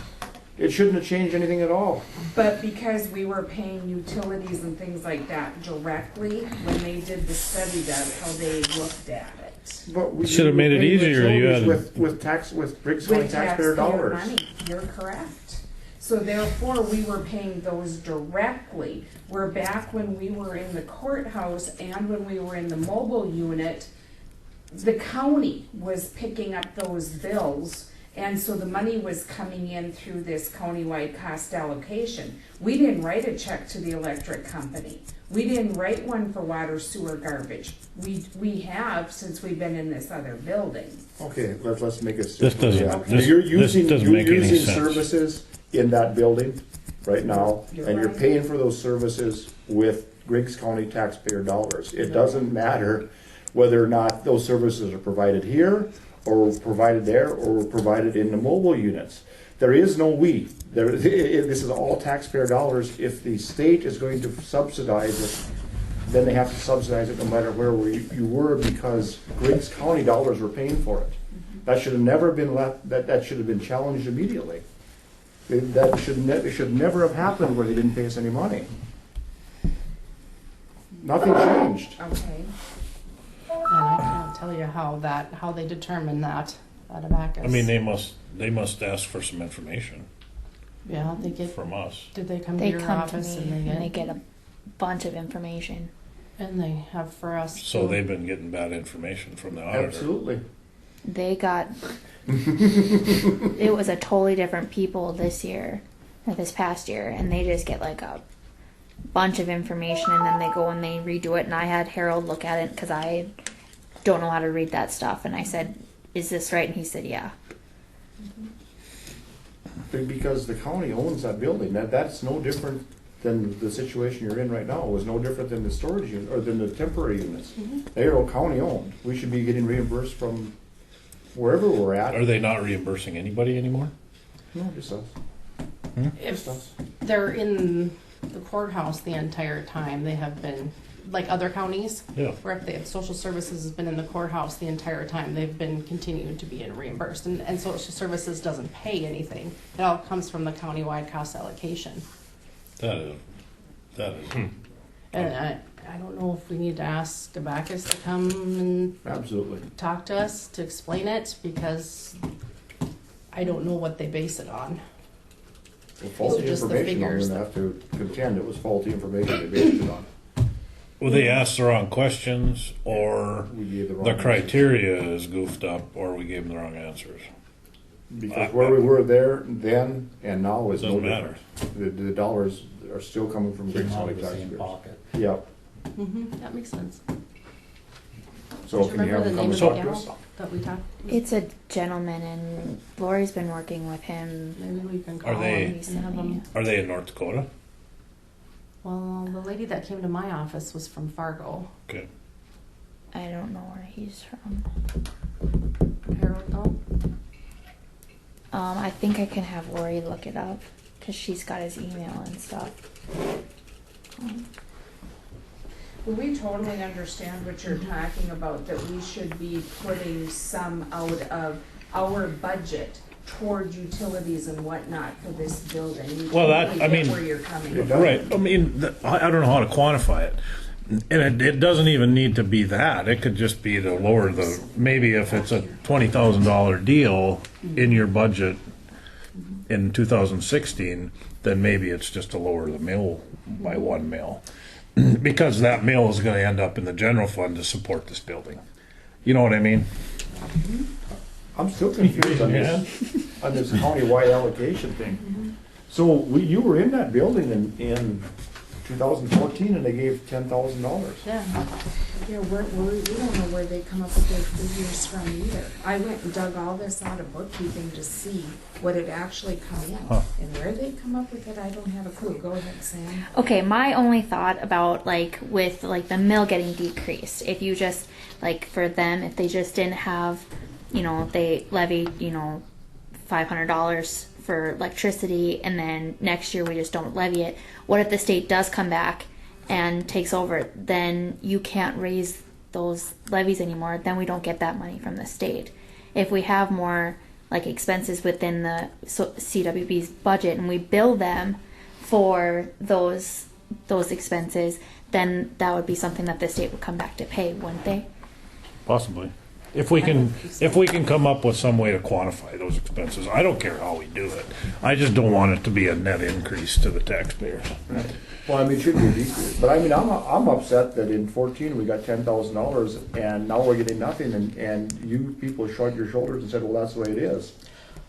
It shouldn't have changed anything at all. But because we were paying utilities and things like that directly, when they did the study, that's how they looked at it. But we Should have made it paid the easier, you utilities had- with Griggs County With taxpayer dollars. money, you're correct. So therefore, we were paying those directly. Where back when we were in the courthouse and when we were in the mobile unit, the county was picking up those bills. And so the money was coming in through this countywide cost allocation. We didn't write a check to the electric company. We didn't write one for water, sewer, garbage. We have since we've been in this other building. Okay, let's make it This simple. doesn't, Yeah. this, You're this using, doesn't you're make any using sense. services in that building right now, You're and you're right. paying for those services with Griggs County taxpayer dollars. It doesn't matter whether or not those services are provided here, or provided there, or provided in the mobile units. There is no we. This is all taxpayer dollars. If the state is going to subsidize it, then they have to subsidize it no matter where you were, because Griggs County dollars were paying for it. That should have never been left, that should have been challenged immediately. That it should never have happened where they didn't pay us any money. Nothing changed. Okay. And I can't tell you how they determine that at Abacus. I mean, they must ask for some information yeah, they get. from us. Did they come They to your come to office me and they get a bunch of information. and they have for us? So too. they've been getting bad information from the auditor. Absolutely. They got, it was a totally different people this year, or this past year, and they just get like a bunch of information and then they go and they redo it. And I had Harold look at it because I don't know how to read that stuff. And I said, is this right? And he said, yeah. Because the county owns that building. That's no different than the situation you're in right now. It was no different than the storage unit, or than the temporary units. They are all county owned. We should be getting reimbursed from wherever we're at. Are they not reimbursing anybody anymore? No, just us. If Just us. they're in the courthouse the entire time, they have been, like other counties, Yeah. where if they have social services has been in the courthouse the entire time, they've been continuing to be reimbursed. And social services doesn't pay anything. It all comes from the countywide cost allocation. That is. And I don't know if we need to ask Abacus to come and Absolutely. talk to us to explain it, because I don't know what they base it on. Well, faulty These are just the information, I'm figures gonna have to contend it was faulty information they based it on. Well, they asked the wrong questions, or We gave the wrong the answers. criteria is goofed up, or we gave them the wrong answers. Because where we were there then and now is no Doesn't matter. different. The dollars are still coming from Griggs Came out County of the same taxpayers. pocket. Yep. That makes sense. So Do can you remember have the them come name and of talk the to gal us? that we talked? It's a gentleman, and Lori's been working with him. Maybe we can call Are they- him and have him. Are they in North Dakota? Well, the lady that came to my office was from Fargo. Okay. I don't know where he's from. Harold, no? I think I can have Lori look it up because she's got his email and stuff. We totally understand what you're talking about, that we should be putting some out of our budget toward utilities and whatnot for this building. We Well, that- totally I get mean- where you're coming It from. does. Right. I mean, I don't know how to quantify it. And it doesn't even need to be that. It could just be to lower the, maybe if it's a $20,000 deal in your budget in 2016, then maybe it's just to lower the mill by 1 mil. Because that mill is gonna end up in the general fund to support this building. You know what I mean? I'm still confused on this county-wide allocation thing. So you were in that building in 2014 and they gave $10,000. Yeah. Yeah, we don't know where they come up with their figures from either. I went and dug all this out of bookkeeping to see what had actually come in. Huh. And where they come up with it, I don't have a clue. Go ahead, Sam. Okay, my only thought about like with like the mill getting decreased, if you just like for them, if they just didn't have, you know, they levied, you know, $500 for electricity, and then next year we just don't levy it. What if the state does come back and takes over? Then you can't raise those levies anymore. Then we don't get that money from the state. If we have more like expenses within the CWB's budget and we bill them for those expenses, then that would be something that the state would come back to pay, wouldn't they? Possibly. If we can come up with some way to quantify those expenses, I don't care how we do it. I just don't want it to be a net increase to the taxpayers. Well, I mean, it should be a decrease, but I mean, I'm upset that in 14 we got $10,000 and now we're getting nothing, and you people shrugged your shoulders and said, well, that's the way it is.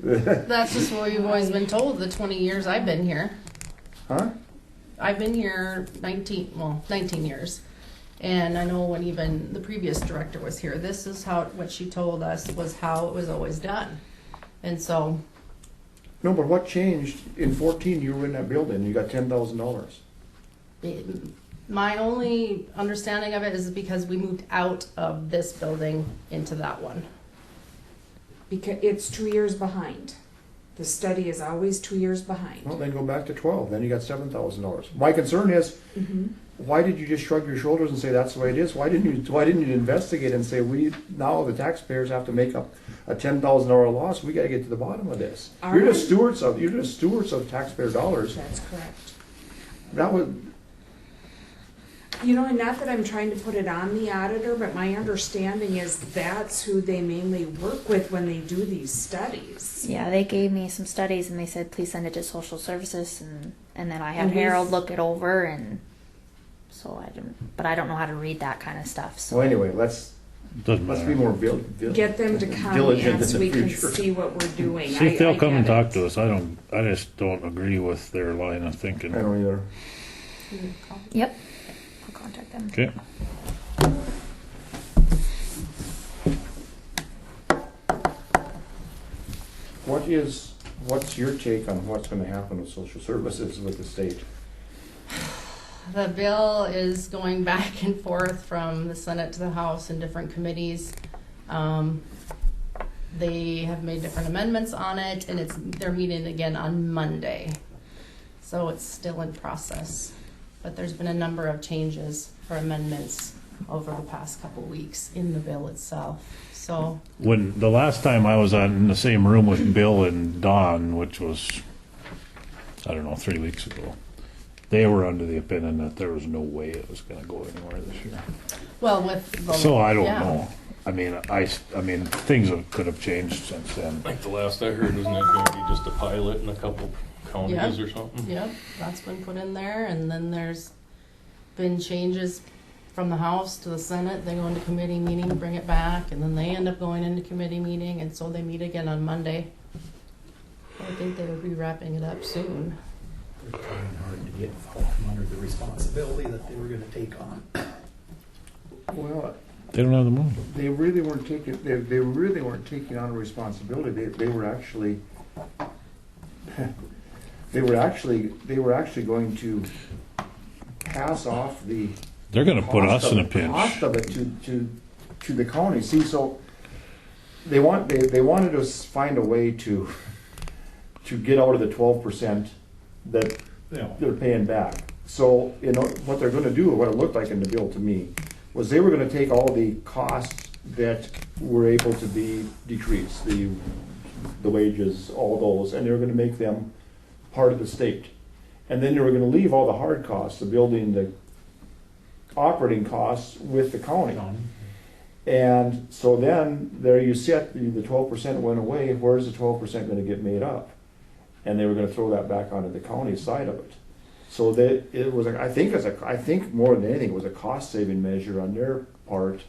That's just what we've always been told the 20 years I've been here. Huh? I've been here 19 years. And I know when even the previous director was here, this is what she told us was how it was always done. And so. No, but what changed in 14? You were in that building, you got $10,000. My only understanding of it is because we moved out of this building into that one. Because it's 2 years behind. The study is always 2 years behind. Well, then go back to 12, then you got $7,000. My concern is, why did you just shrug your shoulders and say that's the way it is? Why didn't you investigate and say now the taxpayers have to make up a $10,000 loss? We got to get to the bottom of this. You're just stewards of taxpayer dollars. That's correct. That would. You know, and not that I'm trying to put it on the auditor, but my understanding is that's who they mainly work with when they do these studies. Yeah, they gave me some studies and they said please send it to social services, and then I had Harold look it over, and so I don't know how to read that kind of stuff. So Well, anyway, let's be more get them to come diligent and so in the we can future. see what we're doing. See if they'll come and get talk to us. I just don't agree with their line of thinking. I don't either. Yep, I'll contact them. Okay. What's your take on what's going to happen with social services with the state? The bill is going back and forth from the Senate to the House in different committees. They have made different amendments on it, and they're meeting again on Monday. So it's still in process. But there's been a number of changes or amendments over the past couple of weeks in the bill itself. So When the last time I was in the same room with Bill and Don, which was, I don't know, 3 weeks ago, they were under the opinion that there was no way it was going to go anywhere this year. well, with the, So I don't know. I mean, things could have changed since then. Like the last I heard, wasn't it going to be just a pilot in a couple counties or something? Yep, that's been put in there, and then there's been changes from the House to the Senate. They go into committee meeting, bring it back, and then they end up going into committee meeting, and so they meet again on Monday. I think they would be wrapping it up soon. They're trying hard to get from under the responsibility that they were gonna take on. Well, They don't have the money. they really weren't taking. They really weren't taking on a responsibility. They were actually. They were actually going to pass off the. They're going to put us in a pinch. Cost of it to the county. See, so they wanted to find a way to get out of the 12% that they're paying back. So what they're going to do, or what it looked like in the bill to me, was they were going to take all the costs that were able to be decreased, the wages, all those, and they were going to make them part of the state. And then they were going to leave all the hard costs, the building, the operating costs with the county. And so then there you sit, the 12% went away. Where's the 12% going to get made up? And they were going to throw that back onto the county side of it. So that it was, I think more than anything, it was a cost saving measure on their part,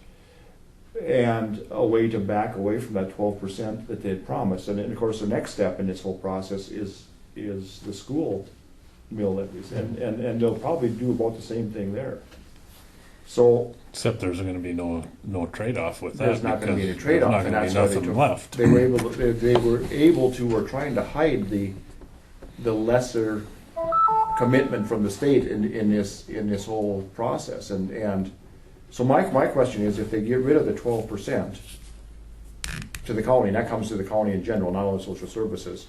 and a way to back away from that 12% that they had promised. And then, of course, the next step in this whole process is is the school mill levies, and they'll probably do about the same thing there. So Except there's gonna be no trade-off with that. there's not gonna be any because trade-off, There's and not gonna that's be why they nothing took, left. they were trying to hide the lesser commitment from the state in this whole process, and so my question is, if they get rid of the 12% to the county, and that comes to the county in general, not only social services,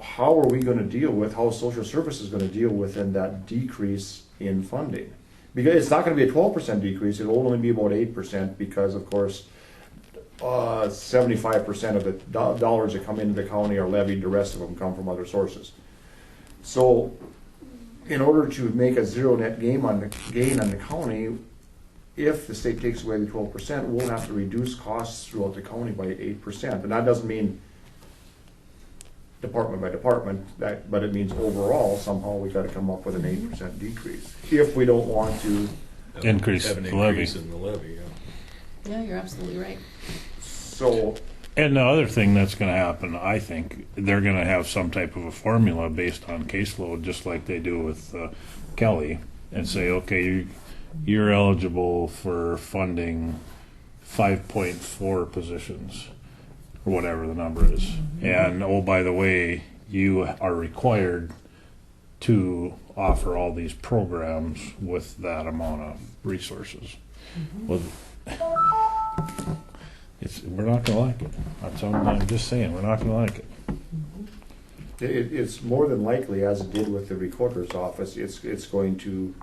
how are we gonna deal with, how is social services gonna deal with in that decrease in funding? Because it's not gonna be a 12% decrease, it'll only be about 8%, because of course, 75% of the dollars that come into the county are levied, the rest of them come from other sources. So, in order to make a zero net gain on the county, if the state takes away the 12%, we'll have to reduce costs throughout the county by 8%. And that doesn't mean department by department, but it means overall, somehow we gotta come up with an 8% decrease. If we don't want to, Increase Have an the levy. increase in the levy, yeah. Yeah, you're absolutely right. so, And the other thing that's gonna happen, I think, they're gonna have some type of a formula based on caseload, just like they do with Kelly, and say, okay, you're eligible for funding 5.4 positions, or whatever the number is. And, oh, by the way, you are required to offer all these programs with that amount of resources. Well, we're not gonna like it. That's all I'm just saying, we're not gonna like it. it's more than likely, as it did with the recorder's office, it's going to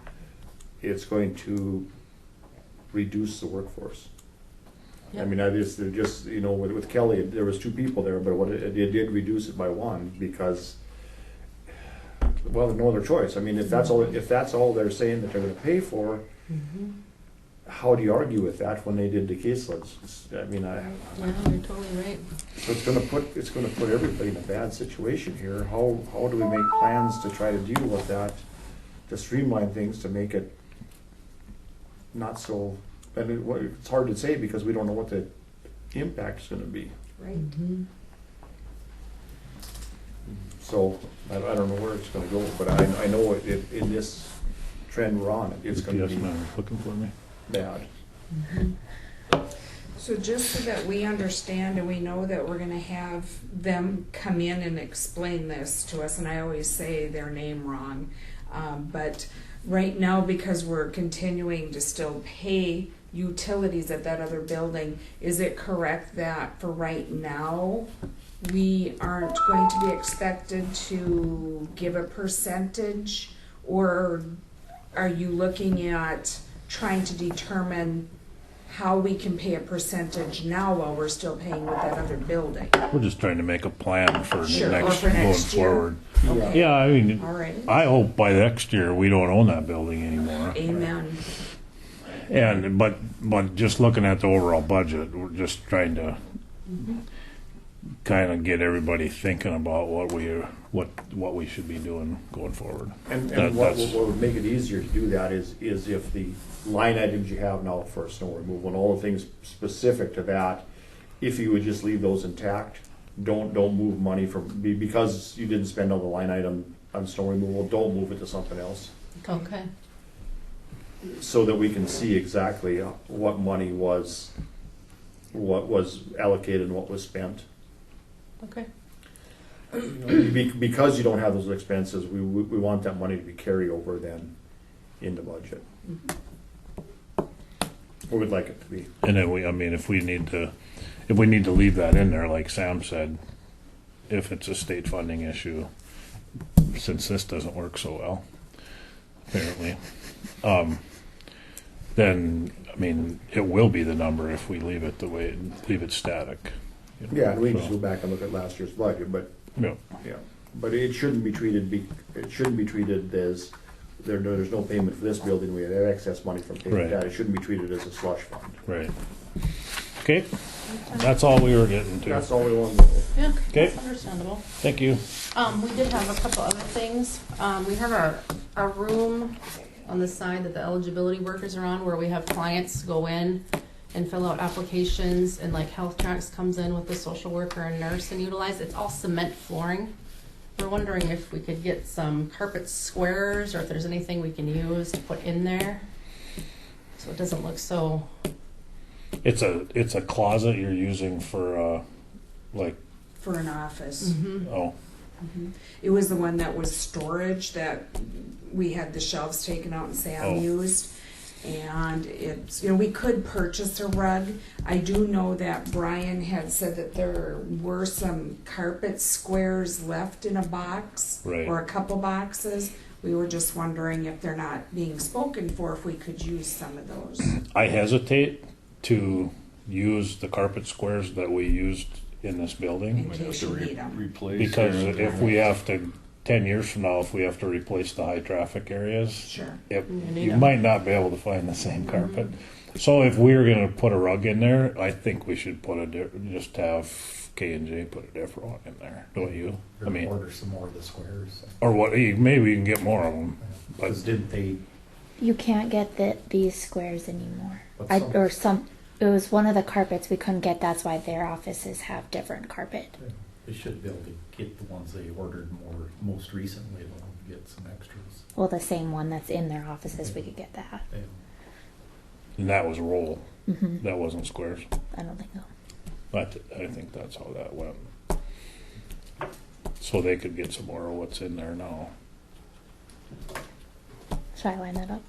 reduce the workforce. I mean, just, you know, with Kelly, there was 2 people there, but it did reduce it by 1 because, well, there's no other choice. I mean, if that's all they're saying that they're gonna pay for, how do you argue with that when they did the caselets? I mean, Yeah, you're totally right. so it's gonna put everybody in a bad situation here. How do we make plans to try to deal with that, to streamline things, to make it not so, I mean, it's hard to say because we don't know what the impact's gonna be. Right. So, I don't know where it's gonna go, but I know in this trend we're on, it's gonna Yes, be ma'am, looking for me. bad. So just so that we understand and we know that we're gonna have them come in and explain this to us, and I always say their name wrong, but right now, because we're continuing to still pay utilities at that other building, is it correct that for right now, we aren't going to be expected to give a percentage? Or are you looking at trying to determine how we can pay a percentage now while we're still paying with that other building? We're just trying to make a plan for Sure, or next, for going next year. forward. Okay. Yeah, I mean, All right. I hope by next year we don't own that building anymore. Amen. And, but just looking at the overall budget, we're just trying to kind of get everybody thinking about what we should be doing going forward. And what That's- would make it easier to do that is if the line items you have now for snow removal and all the things specific to that, if you would just leave those intact, don't move money because you didn't spend on the line item on snow removal, don't move it to something else, Okay. so that we can see exactly what money was allocated and what was spent. Okay. Because you don't have those expenses, we want that money to be carried over then in the budget. We would like it to be. And then if we need to leave that in there, like Sam said, if it's a state funding issue, since this doesn't work so well, apparently, then, I mean, it will be the number if we leave it leave it static. You know, Yeah, and we can so, just go back and look at last year's budget, but, yeah. yeah, but it shouldn't be treated as, there's no payment for this building, we have excess money from paying Right. that, it shouldn't be treated as a slush fund. Right. Okay, that's all we were getting to. That's all we want to do. Yeah, Okay. that's understandable. Thank you. We did have a couple other things. We have a room on the side that the eligibility workers are on where we have clients go in and fill out applications, and like Health Tracks comes in with the social worker and nurse and utilize. It's all cement flooring. we're wondering if we could get some carpet squares or if there's anything we can use to put in there. So it doesn't look so, It's a closet you're using for, like, For an office. oh, It was the one that was storage that we had the shelves taken out and Sam Oh. used. And it's, we could purchase a rug. I do know that Brian had said that there were some carpet squares left in a box. Right. Or a couple boxes. We were just wondering if they're not being spoken for, if we could use some of those. I hesitate to use the carpet squares that we used in this building. In Might have case to you need them. replace. Because or- if we have to, 10 years from now, if we have to replace the high traffic areas, Sure. you might not be able to find the same carpet. So if we're gonna put a rug in there, I think we should put just have K&J put a different one in there, don't you? I mean, Order some more of the squares. or what, maybe we can get more of them. Because didn't they, You can't get these squares anymore. But some- It was one of the carpets we couldn't get. That's why their offices have different carpet. they should be able to get the ones they ordered most recently, they'll get some extras. Well, the same one that's in their offices, we could get that. They- And that was roll, Hmm that wasn't squares. I don't think so. I think that's how that went. So they could get some more of what's in there now. Should I line that up?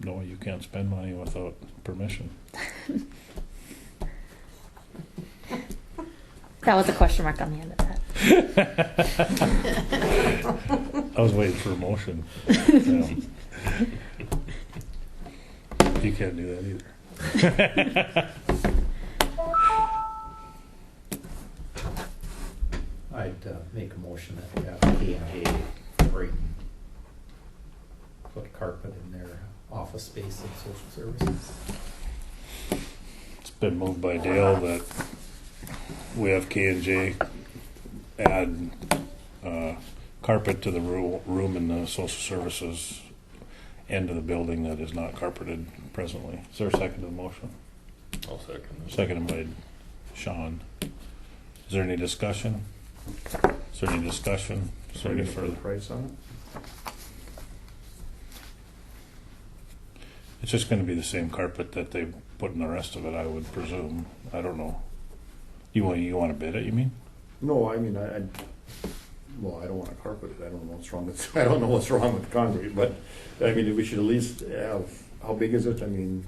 No, you can't spend money without permission. That was a question mark on the end of that. I was waiting for a motion. Yeah. You can't do that either. I'd make a motion that we have K&J put carpet in their office space of social services. It's been moved by Dale that we have K&J add carpet to the room in the social services end of the building that is not carpeted presently. Is there a second to the motion? I'll second this. Seconded by Sean. Is there any discussion? Is there any discussion? Is there any further? Price on it? It's just gonna be the same carpet that they put in the rest of it, I would presume. I don't know. You want to bid it, you mean? No, I mean, well, I don't want to carpet it, I don't know what's wrong with, I don't know what's wrong with concrete, but, I mean, we should at least have, how big is it? I mean,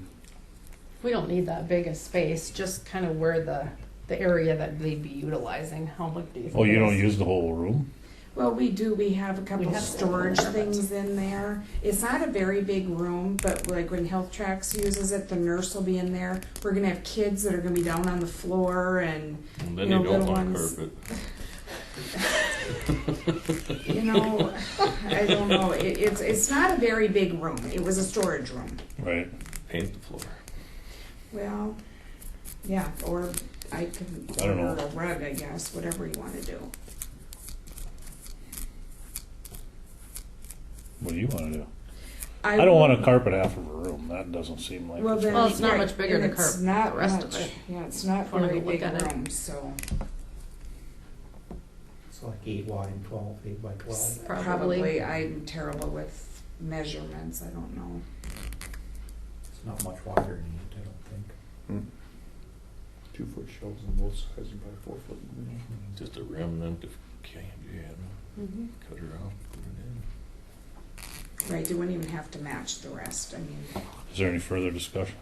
we don't need that big a space, just kind of where the area that they'd be utilizing. How big do you think? Oh, you it don't is? use the whole room? Well, we do. We have a couple We have storage some of it. things in there. It's not a very big room, but like when Health Tracks uses it, the nurse will be in there. We're gonna have kids that are gonna be down on the floor and And then you know, you don't little want ones. carpet. I don't know. It's not a very big room. It was a storage room. Right. Paint the floor. Well, yeah, or I can I don't order know. a rug, I guess, whatever you want to do. What do you want to do? I will- don't want to carpet half of a room. That doesn't seem like Well, it's then, Well, it's not right, much bigger and to it's carve not the rest much. of it. Yeah, it's not Wanna very go big look at it. room, so It's like 8 wide, 12, 8 by 12. probably I'm terrible with measurements. I don't know. It's not much wider than it, I don't think. 2-foot shelves on both sides and probably 4 foot. Just a remnant of candy, Mm-hmm. cut her off, put it in. Right, they wouldn't even have to match the rest. I mean, Is there any further discussion?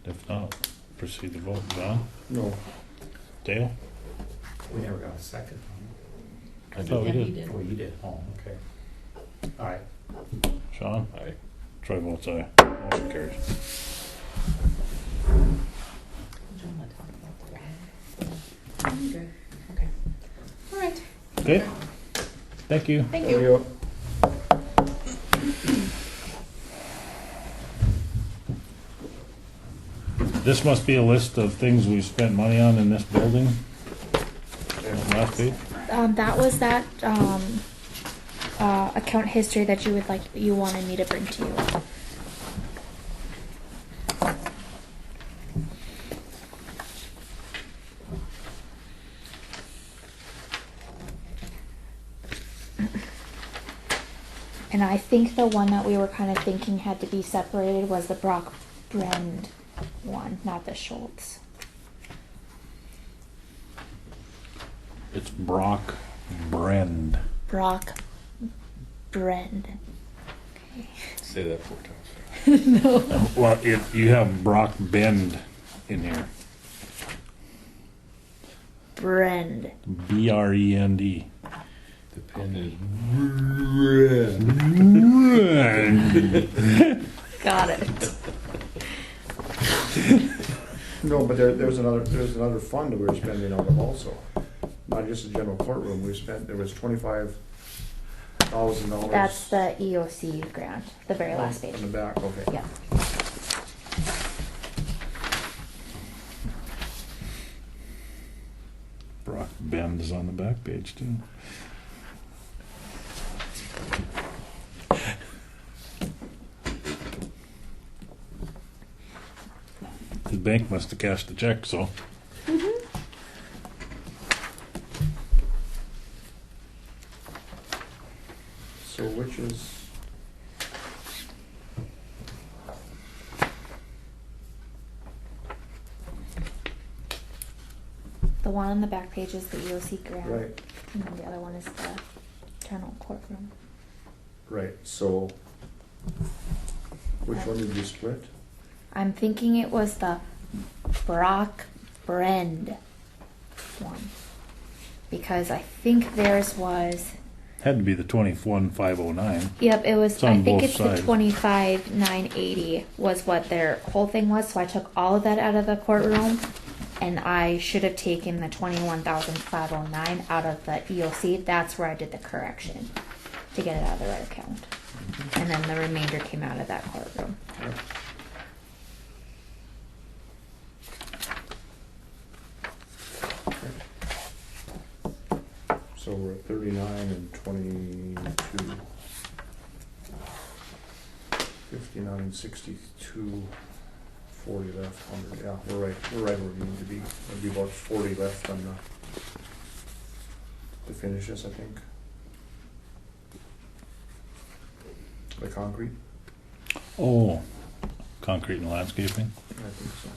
If not, proceed to vote. John? No. Dale? We never got a second. I Oh, we Yeah, he did. did. Oh, you did? Oh, okay. All right. Sean? Aye. Troy votes aye. Motion carries. Do you want to talk about the water? I'm good. Okay. All right. Okay. Thank you. Thank you. This must be a list of things we spent money on in this building. Last page. That was that account history that you wanted me to bring to you. And I think the one that we were kind of thinking had to be separated was the Brock Brand one, not the Schultz. It's Brock Brand. Brock Brand. Say that 4 times. Well, you have Brock Bend in here. Brand. Brend. The pen is Got it. No, but there's another fund that we were spending out of also. Not just the general courtroom, there was $25,000. That's the EOC grant, the very last page. On the back, okay. Yep. Brock Bend is on the back page too. The bank must have cashed the check, so. So which is, The one on the back page is the EOC grant. right, And then the other one is the general courtroom. right, so which one did you split? I'm thinking it was the Brock Brand one. Because I think theirs was, Had to be the 21,509. yep, it was, It's on I think both it's sides. the 25,980 was what their whole thing was. So I took all of that out of the courtroom, and I should have taken the 21,509 out of the EOC. That's where I did the correction to get it out of the right account. And then the remainder came out of that courtroom. So we're at 39 and 22. 59, 62, 40 left. 100. Yeah, we're right where we need to be. There'll be about 40 left on to finish this, I think. The concrete? Oh, concrete and landscaping. I think so.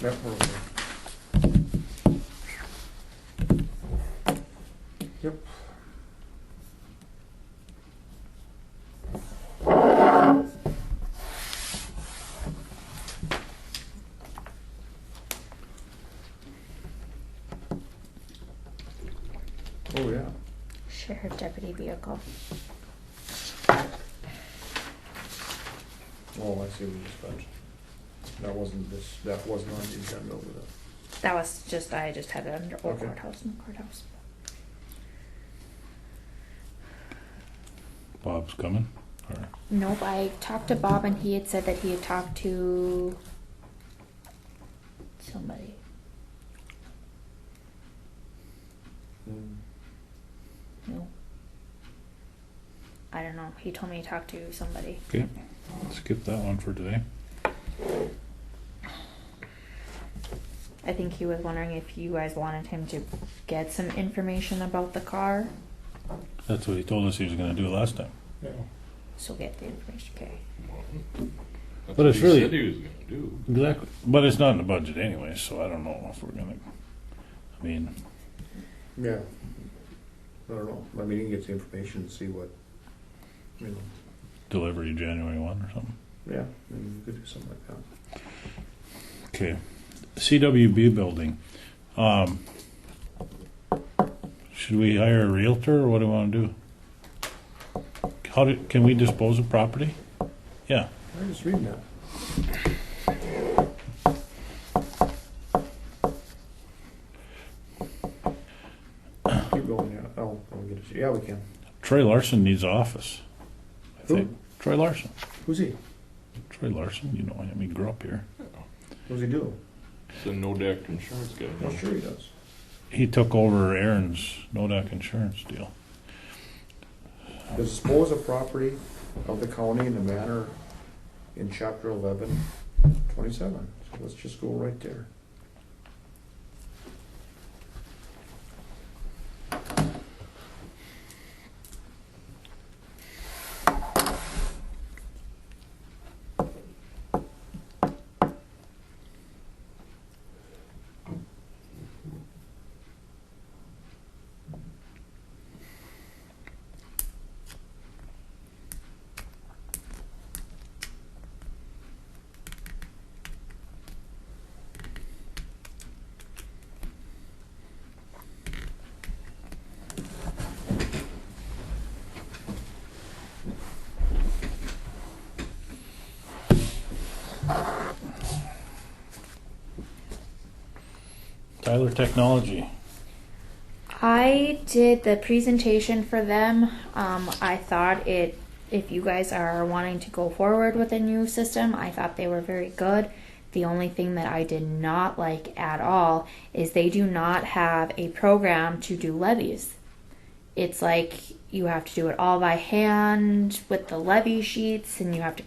Yep, we're okay. Yep. Oh, yeah. Sheriff deputy vehicle. Oh, I see what you spent. That wasn't on the agenda over there. That was just, I just had it under old Okay. courthouse and courthouse. Bob's coming. Or Nope, I talked to Bob and he had said that he had talked to somebody. No. I don't know. He told me he talked to somebody. okay, skip that one for today. I think he was wondering if you guys wanted him to get some information about the car. That's what he told us he was going to do last time. Yeah. So get the information, okay. That's But what it's he really- said he was gonna do. Exactly, but it's not in the budget anyway, so I don't know if we're gonna. I mean, Yeah. I don't know. I mean, you can get the information and see what, you know. delivery January 1 or something. Yeah, maybe you could do something like that. Okay, CWB building. Should we hire a realtor or what do we want to do? Can we dispose of property? Yeah. I was just reading that. Keep going, yeah. Oh, I'll get it. Yeah, we can. Troy Larson needs an office. I Who? think. Troy Larson. Who's he? Troy Larson, you know him. He grew up here. What does he do? It's a no-deck insurance guy. Well, sure he does. He took over Aaron's Nodak insurance deal. Dispose of property of the county in the manner in chapter 11, 27. So let's just go right there. Tyler Technology. I did the presentation for them. I thought if you guys are wanting to go forward with a new system, I thought they were very good. The only thing that I did not like at all is they do not have a program to do levies. It's like you have to do it all by hand with the levy sheets, and you have to,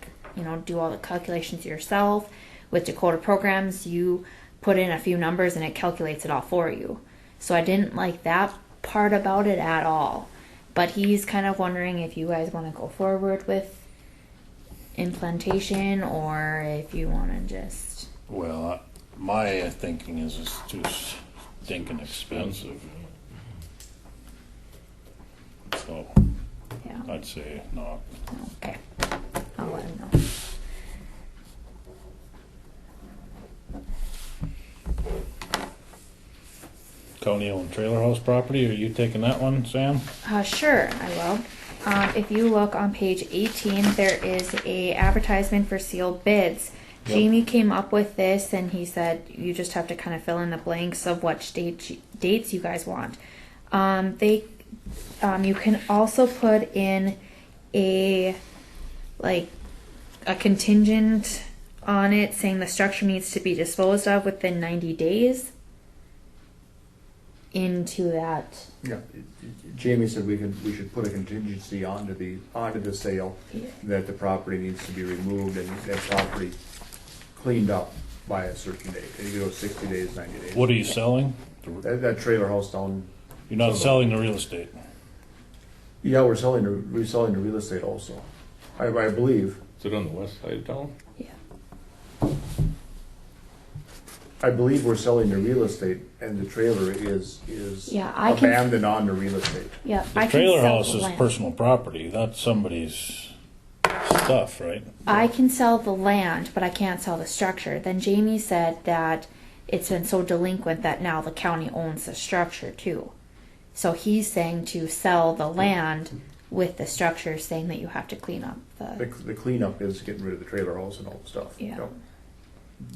do all the calculations yourself. With Dakota Programs, you put in a few numbers and it calculates it all for you. So I didn't like that part about it at all. But he's kind of wondering if you guys want to go forward with implantation or if you want to just... Well, my thinking is it's too stinking expensive. So Yeah. I'd say not. Okay. I'll let him know. County-owned trailer house property, are you taking that one, Sam? Sure, I will. If you look on page 18, there is a advertisement for sealed bids. Yep. Jamie came up with this, and he said you just have to kind of fill in the blanks of what dates you guys want. You can also put in a contingent on it saying the structure needs to be disposed of within 90 days. Into that. Yeah, Jamie said we should put a contingency onto the sale, that the property needs to be removed and that property cleaned up by a certain date. It goes 60 days, 90 days. What are you selling? That trailer house down. You're not selling the real estate? Yeah, we're selling the real estate also. I believe. Is it on the west side of town? I believe we're selling the real estate, and the trailer is abandoned on the real estate. Yeah, The trailer house is personal property. That's somebody's stuff, right? I can sell the land, but I can't sell the structure. Then Jamie said that it's been so delinquent that now the county owns the structure too. So he's saying to sell the land with the structure, saying that you have to clean up The cleanup is getting rid of the trailer house and all the stuff. Yeah.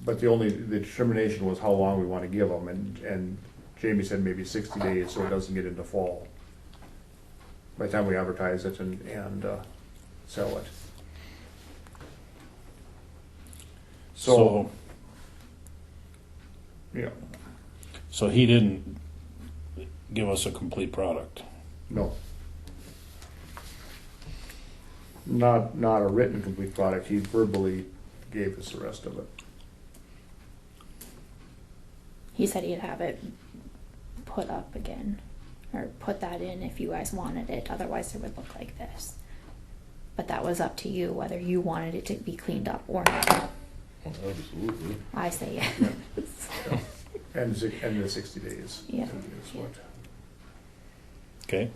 But the determination was how long we want to give them, and Jamie said maybe 60 days so it doesn't get into fall. By the time we advertise it and sell it. So yeah. So he didn't give us a complete product. No. Not a written complete product. He verbally gave us the rest of it. He said he'd have it put up again, or put that in if you guys wanted it. Otherwise, it would look like this. But that was up to you whether you wanted it to be cleaned up or not. Oh, absolutely. I say yes. Yeah. And the 60 days. Yeah. Is what. Okay.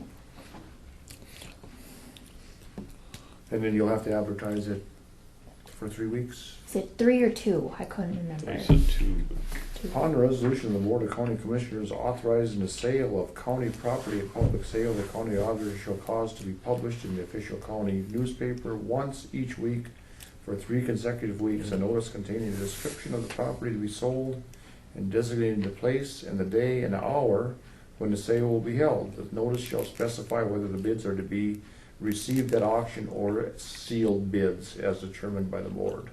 And then you'll have to advertise it for 3 weeks. Is it 3 or 2? I couldn't remember. I said 2. Upon the resolution of the Board of County Commissioners authorizing the sale of county property at public sale, the county auditor shall cause to be published in the official county newspaper once each week for 3 consecutive weeks, a notice containing a description of the property to be sold and designating the place and the day and the hour when the sale will be held. The notice shall specify whether the bids are to be received at auction or sealed bids as determined by the board.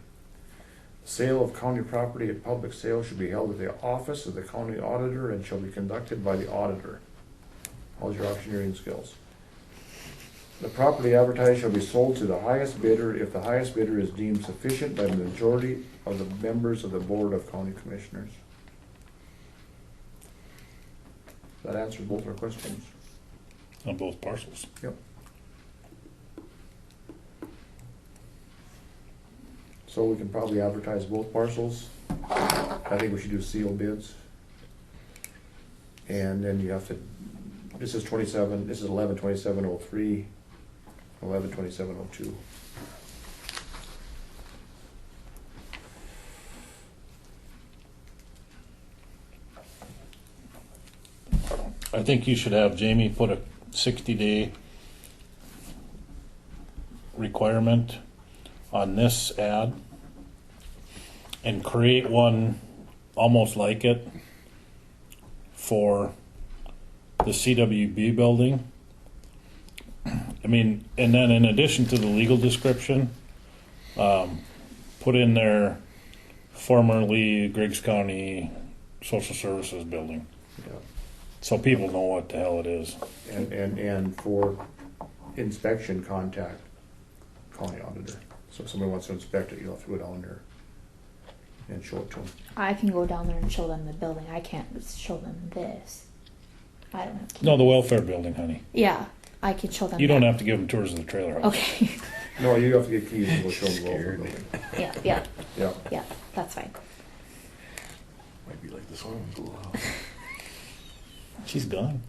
Sale of county property at public sale should be held at the office of the county auditor and shall be conducted by the auditor. How's your auctioneering skills? The property advertised shall be sold to the highest bidder if the highest bidder is deemed sufficient by the majority of the members of the Board of County Commissioners. That answers both our questions. On both parcels. Yep. So we can probably advertise both parcels. I think we should do sealed bids. And then you have to, this is 11/27/03, 11/27/02. I think you should have Jamie put a 60-day requirement on this ad and create one almost like it for the CWB building. I mean, and then in addition to the legal description, put in there formerly Griggs County Social Services Building, Yeah. so people know what the hell it is. And for inspection, contact county auditor. So if somebody wants to inspect it, you'll have to go down there and show it to them. I can go down there and show them the building. I can't show them this. I don't have keys. No, the welfare building, honey. Yeah, I can show them. You don't that. have to give them tours of the trailer house. Okay. No, you have to get keys and go show them the welfare building. Yeah, Yeah. that's fine. Might be like the swimming pool house. She's gone.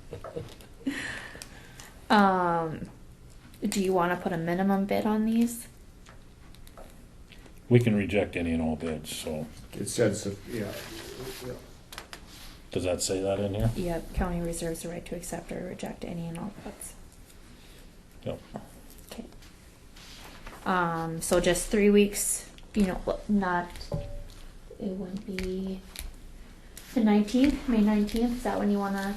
Do you want to put a minimum bid on these? We can reject any and all bids, so It says, yeah. does that say that in here? Yep, county reserves the right to accept or reject any and all bids. Yep. Okay. So just 3 weeks, not, it wouldn't be the 19th, May 19th, is that when you want to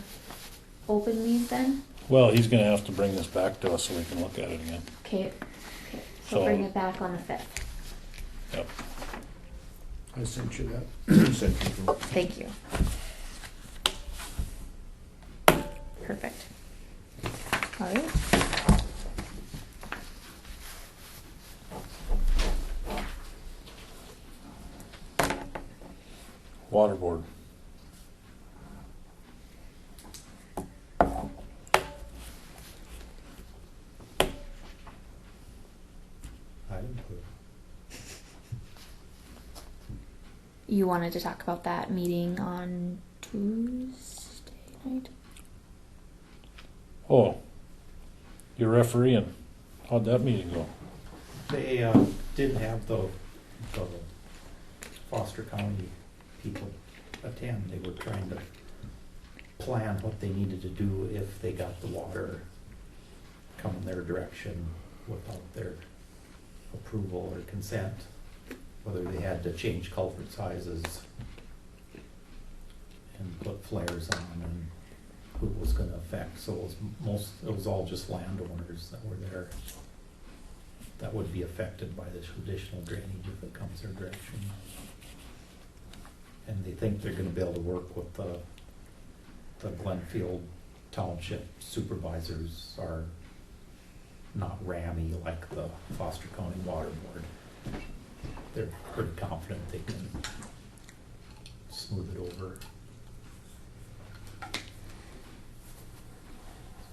open these then? Well, he's gonna have to bring this back to us so we can look at it again. Okay, so So- bring it back on the 5th. Yep. I sent you that. Sent you the- Thank you. Perfect. All right. Water board. I didn't put. You wanted to talk about that meeting on Tuesday night? Oh, you're refereeing. How'd that meeting go? They didn't have the Foster County people attend. They were trying to plan what they needed to do if they got the water coming their direction without their approval or consent. Whether they had to change culvert sizes and put flares on and who it was gonna affect. So it was all just landowners that were there that would be affected by this additional drainage if it comes their direction. And they think they're gonna be able to work with the Glenfield Township supervisors are not rammy like the Foster County Water Board. They're pretty confident they can smooth it over.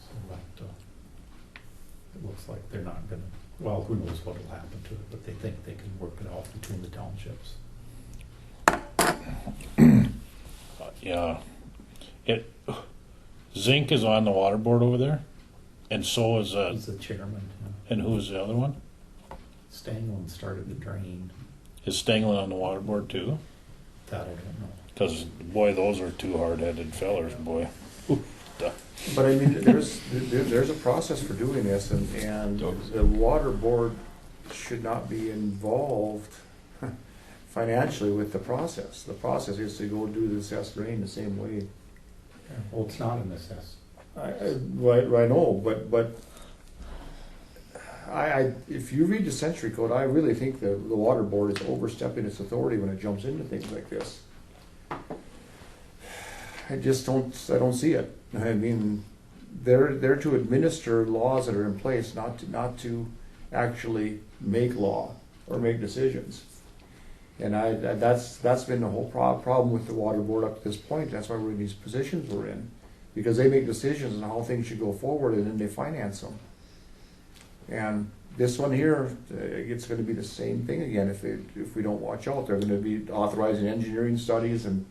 So that, it looks like they're not gonna, well, who knows what'll happen to it, but they think they can work it out between the townships. Yeah. Zink is on the water board over there, and so is He's the chairman. and who's the other one? Stanglin started the drain. Is Stanglin on the water board too? That I don't know. Because boy, those are two hard-headed fellers, boy. But I mean, there's a process for doing this, and the water board should not be involved financially with the process. The process is to go do the assessed drain the same way. Well, it's not an assess. I know, but if you read the century code, I really think the water board is overstepping its authority when it jumps into things like this. I don't see it. I mean, they're to administer laws that are in place, not to actually make law or make decisions. And that's been the whole problem with the water board up to this point. That's why we're in these positions we're in, because they make decisions on how things should go forward, and then they finance them. And this one here, it's going to be the same thing again if we don't watch out. They're going to be authorizing engineering studies, and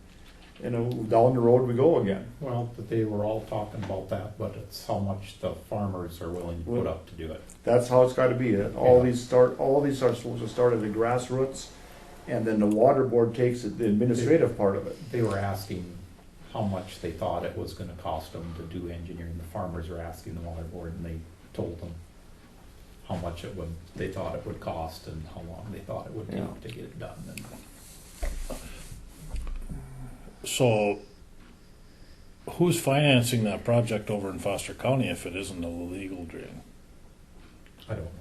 down the road we go again. Well, but they were all talking about that, but it's how much the farmers are willing to put up to do it. That's how it's got to be. All these are supposed to start at the grassroots, and then the water board takes the administrative part of it. They were asking how much they thought it was gonna cost them to do engineering. The farmers were asking the water board, and they told them how much they thought it would cost and how long they thought it would take to get it done. And So who's financing that project over in Foster County if it isn't a legal drain? I don't know.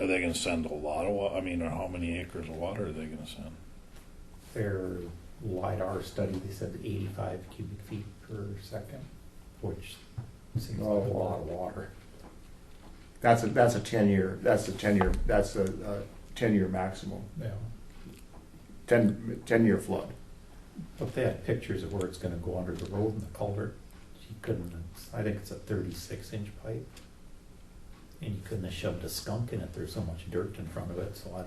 Are they gonna send a lot of water? I mean, or how many acres of water are they gonna send? Their LiDAR study, they said 85 cubic feet per second, which seems like a lot of water. That's a 10-year, that's a 10-year maximum, Yeah. 10-year flood. But they had pictures of where it's gonna go under the road and the culvert. You couldn't, I think it's a 36-inch pipe. And you couldn't have shoved a skunk in it, there's so much dirt in front of it, so I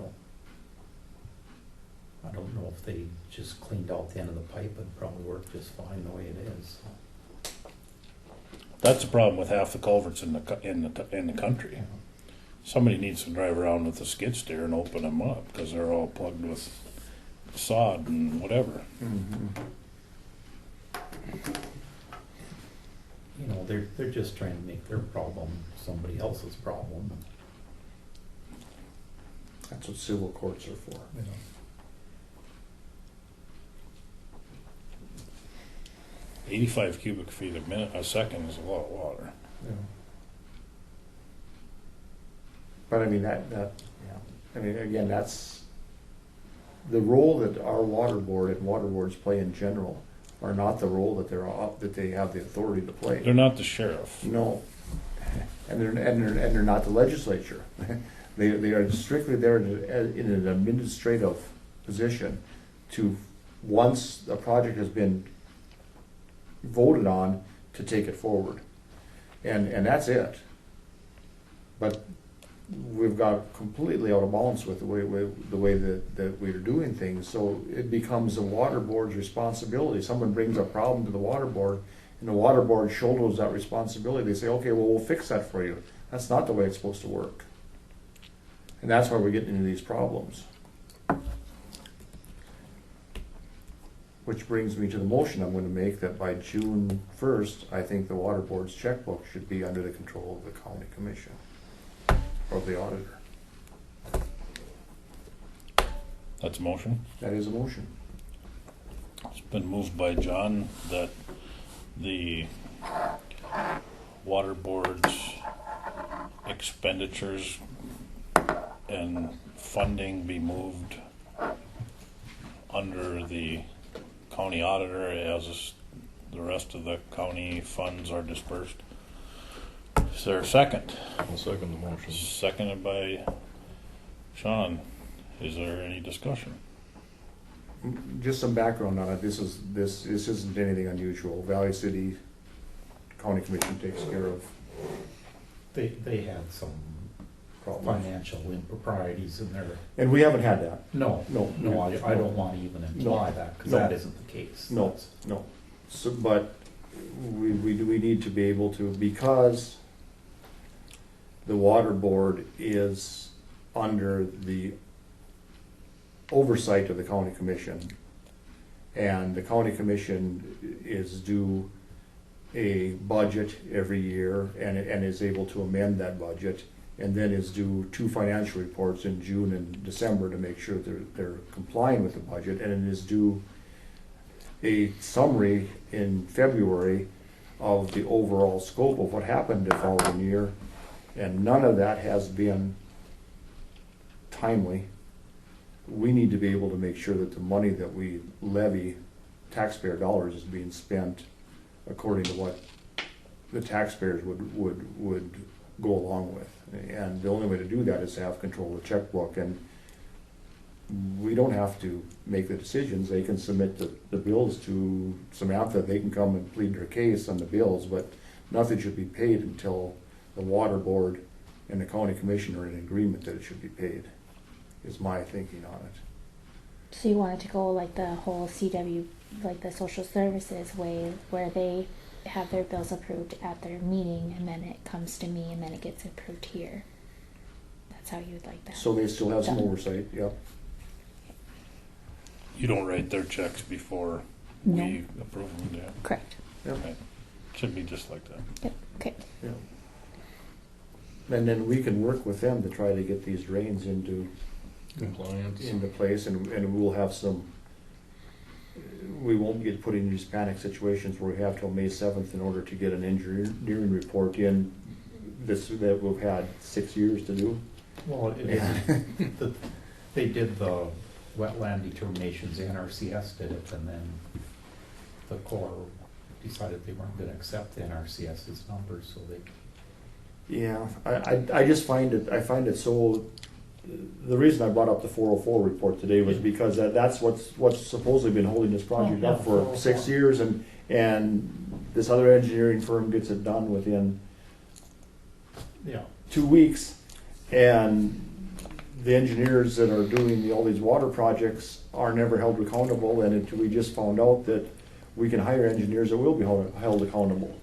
don't know if they just cleaned out the end of the pipe and probably worked just fine the way it is. That's the problem with half the culverts in the country. Somebody needs to drive around with a skid steer and open them up because they're all plugged with sod and whatever. You know, they're just trying to make their problem somebody else's problem. That's what civil courts are for. You know. 85 cubic feet a second is a lot of water. Yeah. But I mean, yeah. I mean, again, that's the role that our water board and water boards play in general are not the role that they have the authority to play. They're not the sheriff. No, and they're not the legislature. They are strictly there in an administrative position to, once a project has been voted on, to take it forward, and that's it. But we've got completely out of balance with the way that we're doing things. So it becomes the water board's responsibility. Someone brings a problem to the water board, and the water board shoulders that responsibility. They say, okay, well, we'll fix that for you. That's not the way it's supposed to work. And that's why we're getting into these problems. Which brings me to the motion I'm going to make that by June 1st, I think the water board's checkbook should be under the control of the county commission or the auditor. That's a motion. That is a motion. It's been moved by John that the water board's expenditures and funding be moved under the county auditor as the rest of the county funds are dispersed. Is there a second? I'll second the motion. Seconded by Sean. Is there any discussion? Just some background on it. This isn't anything unusual. Valley City County Commission takes care of. They had some financial improprieties in there. And we haven't had that. No, I don't want to even imply that, because that isn't the case. No. So, but we need to be able to, because the water board is under the oversight of the county commission, and the county commission is due a budget every year and is able to amend that budget, and then is due 2 financial reports in June and December to make sure they're complying with the budget, and it is due a summary in February of the overall scope of what happened the following year, and none of that has been timely. We need to be able to make sure that the money that we levy, taxpayer dollars, is being spent according to what the taxpayers would go along with. And the only way to do that is to have control of the checkbook, and we don't have to make the decisions. They can submit the bills to Samantha. They can come and plead their case on the bills, but nothing should be paid until the water board and the county commission are in agreement that it should be paid, is my thinking on it. So you want it to go like the whole CW, like the social services way, where they have their bills approved at their meeting, and then it comes to me, and then it gets approved here. That's how you would like that. So they still have some done. oversight, yep. You don't write their checks before No. we approve them, yeah. Correct. Yep. Right. Should be just like that. Yep. Okay. Yeah. And then we can work with them to try to get these drains into Compliance. into place, and we'll have some, we won't get put in these panic situations where we have till May 7th in order to get an engineering report in that we've had 6 years to do. Well, they did the wetland determinations, the NRCS did it, and then the Corps decided they weren't gonna accept the NRCS's numbers, so they. Yeah, I just find it so, the reason I brought up the 404 report today was because that's what's supposedly been holding this project up for 6 years, and this other engineering firm gets it done within 2 weeks, and the engineers that are doing all these water projects are never held accountable, and we just found out that we can hire engineers that will be held accountable.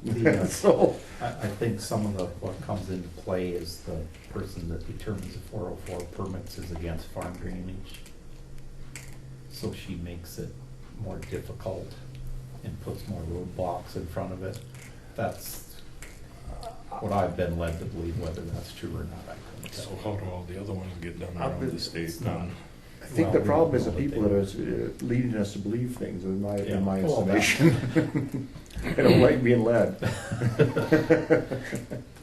So I think some of what comes into play is the person that determines the 404 permits is against farm drainage. So she makes it more difficult and puts more roadblocks in front of it. That's what I've been led to believe. Whether that's true or not, I couldn't So tell. how do all the other ones get done around the state then? I think the problem is the people that are leading us to believe things, in my estimation. I don't like being led.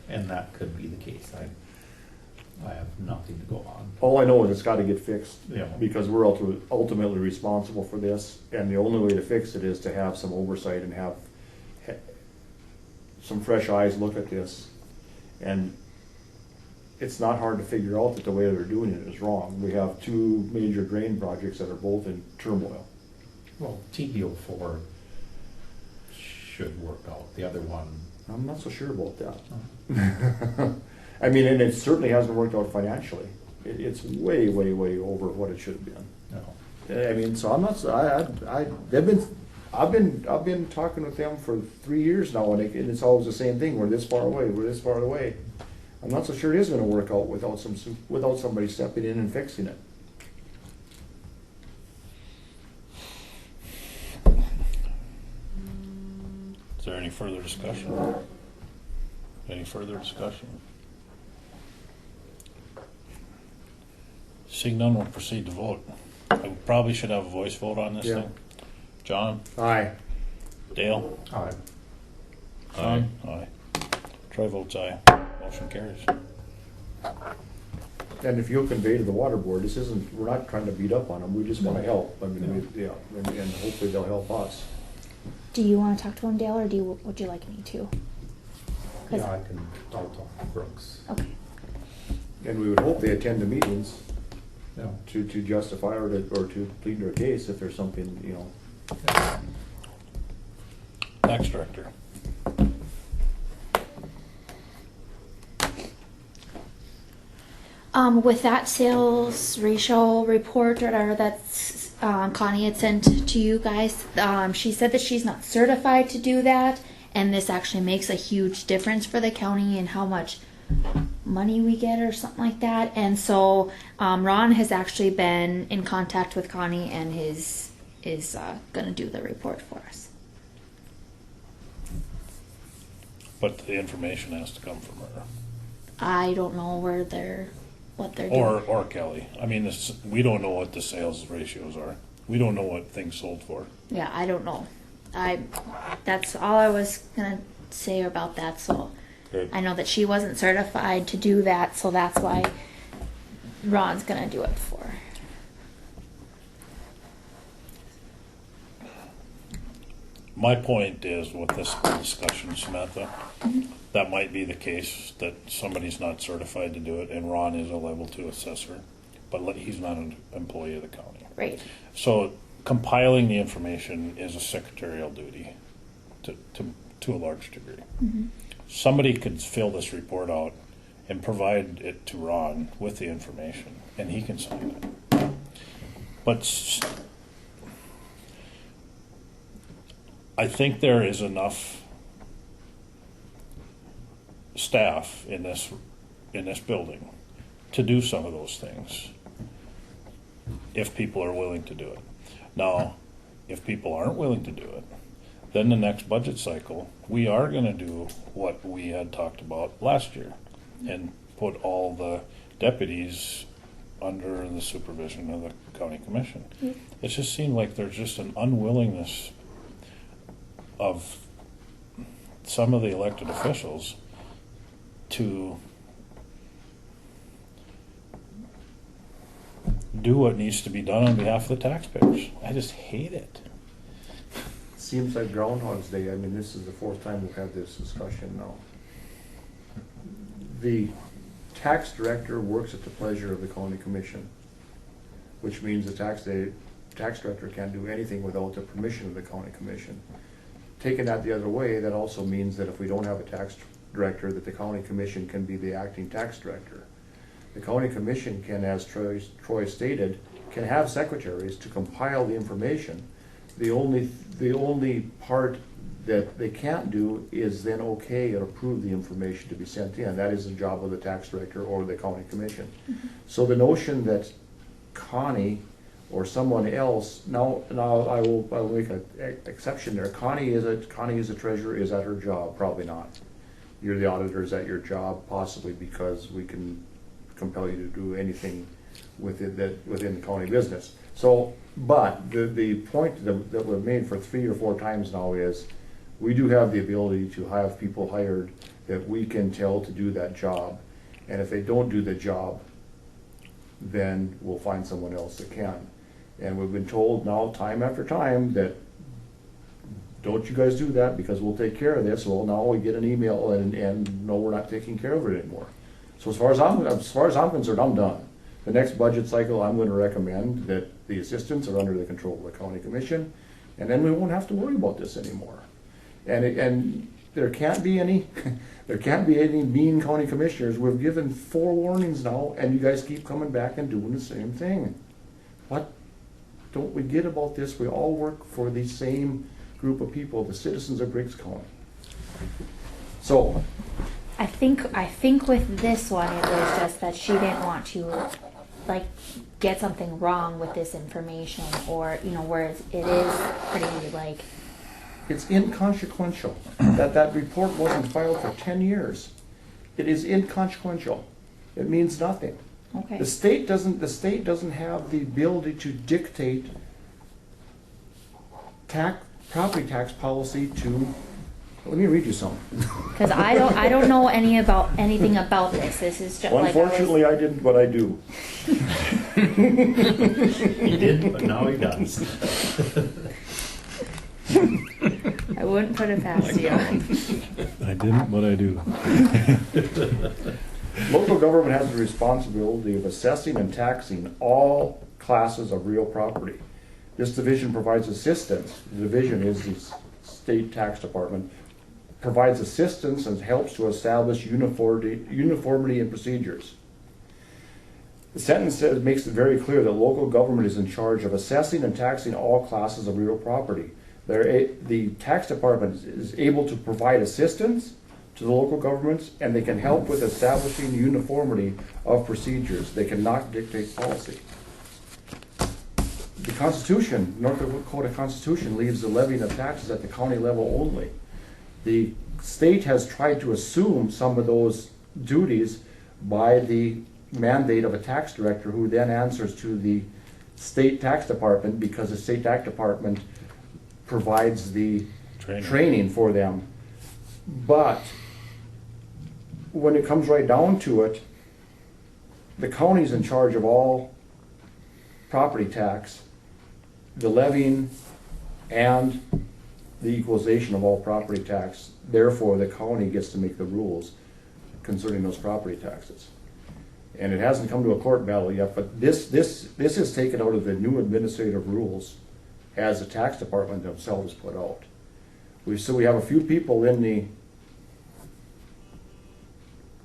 And that could be the case. I have nothing to go on. All I know is it's got to get fixed, Yeah. because we're ultimately responsible for this, and the only way to fix it is to have some oversight and have some fresh eyes look at this. And it's not hard to figure out that the way they're doing it is wrong. We have 2 major drain projects that are both in turmoil. Well, TBO4 should work out. The other one, I'm not so sure about that. I mean, and it certainly hasn't worked out financially. It's way, way, way over what it should have been. no. I mean, so I'm not. I've been talking with them for 3 years now, and it's always the same thing. We're this far away. We're this far away. I'm not so sure it is going to work out without somebody stepping in and fixing it. Is there any further discussion? Any further discussion? Seeing none, we'll proceed to vote. I probably should have a voice vote on this Yeah. thing. John? Aye. Dale? Aye. Sean? Aye. Troy votes aye. Motion carries. And if you'll convey to the water board, we're not trying to beat up on them. We just want to help. I mean, and hopefully they'll help us. Do you want to talk to him, Dale, or would you like me to? 'Cause- Yeah, I'll talk to Brooks. Okay. And we would hope they attend the meetings Yeah. to justify or to plead their case if there's something, Next director. With that sales ratio report or that's Connie had sent to you guys, she said that she's not certified to do that, and this actually makes a huge difference for the county and how much money we get or something like that. And so Ron has actually been in contact with Connie and is going to do the report for us. But the information has to come from her. I don't know what they're doing. Or Kelly. I mean, we don't know what the sales ratios are. We don't know what things sold for. Yeah, I don't know. That's all I was gonna say about that. So Good. I know that she wasn't certified to do that, so that's why Ron's gonna do it for her. My point is with this discussion, Samantha, that might be the case that somebody's not certified to do it, and Ron is a level 2 assessor, but he's not an employee of the county. Right. So compiling the information is a secretarial duty to a large degree. Mm-hmm. Somebody could fill this report out and provide it to Ron with the information, and he can sign it. But I think there is enough staff in this building to do some of those things if people are willing to do it. Now, if people aren't willing to do it, then the next budget cycle, we are going to do what we had talked about last year and put all the deputies under the supervision of the county commission. Yeah. It just seemed like there's just an unwillingness of some of the elected officials to do what needs to be done on behalf of the taxpayers. I just hate it. Seems like Groundhog's Day. I mean, this is the fourth time we've had this discussion now. The tax director works at the pleasure of the county commission, which means the tax director can't do anything without the permission of the county commission. Taking that the other way, that also means that if we don't have a tax director, that the county commission can be the acting tax director. The county commission can, as Troy stated, can have secretaries to compile the information. The only part that they can't do is then okay or approve the information to be sent in. That is the job of the tax director or the county commission. So the notion that Connie or someone else, now I will make an exception there. Connie is a treasurer, is that her job? Probably not. You're the auditor, is that your job? Possibly, because we can compel you to do anything within the county business. So, but the point that we've made for 3 or 4 times now is we do have the ability to have people hired that we can tell to do that job. And if they don't do the job, then we'll find someone else that can. And we've been told now time after time that don't you guys do that because we'll take care of this. Well, now we get an email and no, we're not taking care of it anymore. So as far as I'm concerned, I'm done. The next budget cycle, I'm going to recommend that the assistants are under the control of the county commission, and then we won't have to worry about this anymore. And there can't be any mean county commissioners. We've given 4 warnings now, and you guys keep coming back and doing the same thing. What don't we get about this? We all work for the same group of people, the citizens of Griggs County. So I think with this one, it was just that she didn't want to, like, get something wrong with this information, or, you know, whereas it is pretty, like... It's inconsequential. That report wasn't filed for 10 years. It is inconsequential. It means nothing. Okay. The state doesn't have the ability to dictate property tax policy to... Let me read you something. Because I don't know anything about this. This is just like Unfortunately, I didn't, but I do. He didn't, but now he does. I wouldn't put it past you. I didn't, but I do. Local government has the responsibility of assessing and taxing all classes of real property. This division provides assistance. The division is the state tax department, provides assistance and helps to establish uniformity in procedures. The sentence makes it very clear that local government is in charge of assessing and taxing all classes of real property. The tax department is able to provide assistance to the local governments, and they can help with establishing uniformity of procedures. They cannot dictate policy. The Constitution, North Dakota Constitution, leaves the levying of taxes at the county level only. The state has tried to assume some of those duties by the mandate of a tax director, who then answers to the state tax department, because the state tax department provides the training for them. But when it comes right down to it, the county's in charge of all property tax, the levying, and the equalization of all property tax. Therefore, the county gets to make the rules concerning those property taxes. And it hasn't come to a court battle yet, but this is taken out of the new administrative rules as the tax department themselves put out. So we have a few people in the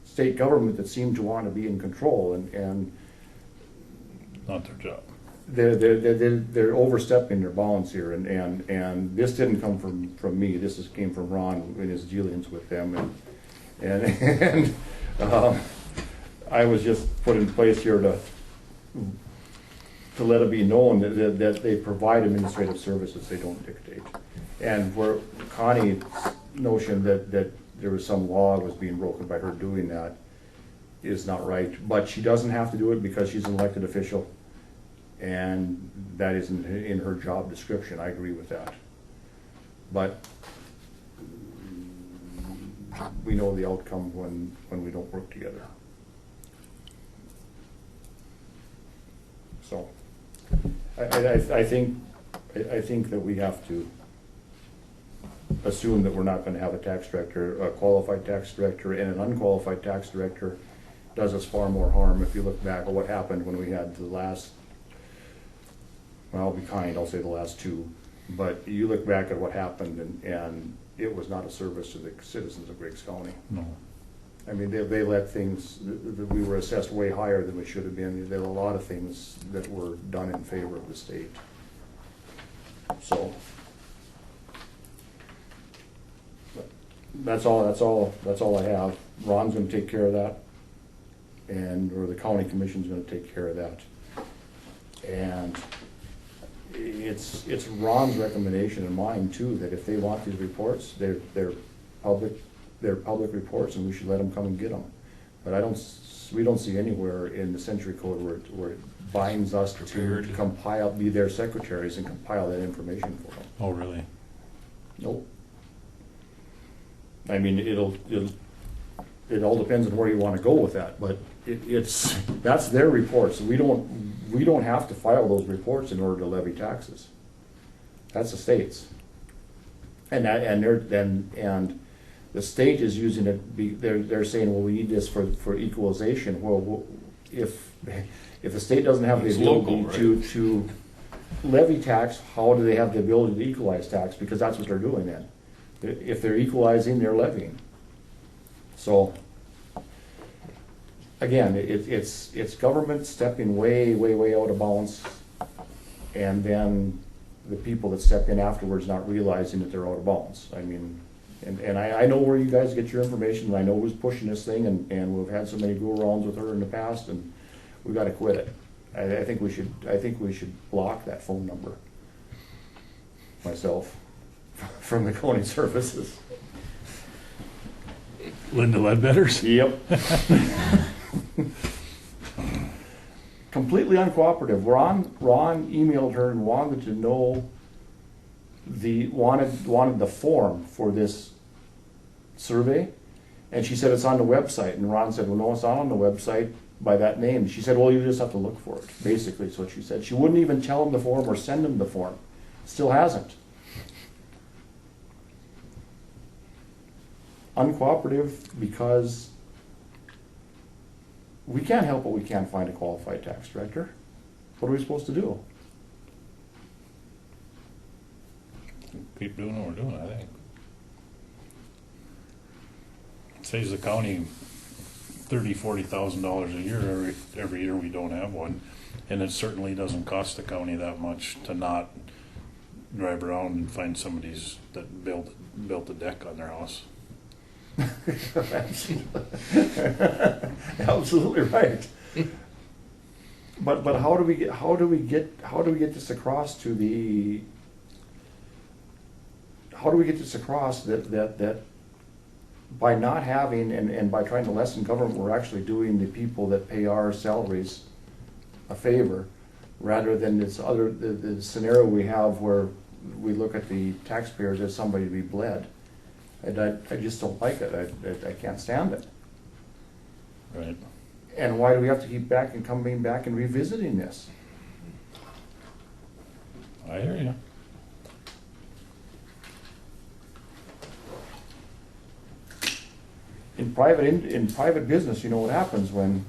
state government that seem to want to be in control, and Not their job. they're overstepping their bounds here, and this didn't come from me. This came from Ron in his dealings with them, and I was just put in place here to let it be known that they provide administrative services, they don't dictate. And where Connie's notion that there was some law was being broken by her doing that, is not right, but she doesn't have to do it because she's an elected official, and that isn't in her job description. I agree with that. But we know the outcome when we don't work together. So I think that we have to assume that we're not going to have a tax director, a qualified tax director, and an unqualified tax director does us far more harm. If you look back at what happened when we had the last, well, I'll be kind, I'll say the last two, but you look back at what happened, and it was not a service to the citizens of Griggs County. No. I mean, they let things, we were assessed way higher than we should have been. There were a lot of things that were done in favor of the state. So, that's all I have. Ron's gonna take care of that, or the county commission's gonna take care of that. And it's Ron's recommendation and mine too, that if they want these reports, they're public reports, and we should let them come and get them. But we don't see anywhere in the Century Code where it binds us to compile, be their secretaries and compile that information for them. Oh, really? Nope. I mean, it all depends on where you want to go with that, but that's their reports. We don't have to file those reports in order to levy taxes. That's the state's. And the state is using it. They're saying, well, we need this for equalization. Well, if the state doesn't have the ability to levy tax, how do they have the ability to equalize tax? Because that's what they're doing then. If they're equalizing, they're levying. So again, it's government stepping way out of bounds, and then the people that step in afterwards not realizing that they're out of bounds. I mean, and I know where you guys get your information, and I know who's pushing this thing, and we've had so many go-arounds with her in the past, and we've got to quit it. I think we should block that phone number myself from the county services. Linda Ledbetter's? Yep. Completely uncooperative. Ron emailed her and wanted to know wanted the form for this survey, and she said it's on the website, and Ron said, well, no, it's not on the website by that name. She said, well, you just have to look for it. Basically, is what she said. She wouldn't even tell him the form or send him the form. Still hasn't. Uncooperative because we can't help it. We can't find a qualified tax director. What are we supposed to do? Keep doing what we're doing, I think. It saves the county $30,000-$40,000 a year every year we don't have one, and it certainly doesn't cost the county that much to not drive around and find somebody's that built a deck on their house. Absolutely right. But how do we get this across to the? How do we get this across that by not having and by trying to lessen government, we're actually doing the people that pay our salaries a favor, rather than the scenario we have where we look at the taxpayers as somebody to be bled. I just don't like it. I can't stand it. Right. And why do we have to keep coming back and revisiting this? I hear you. In private business, you know what happens when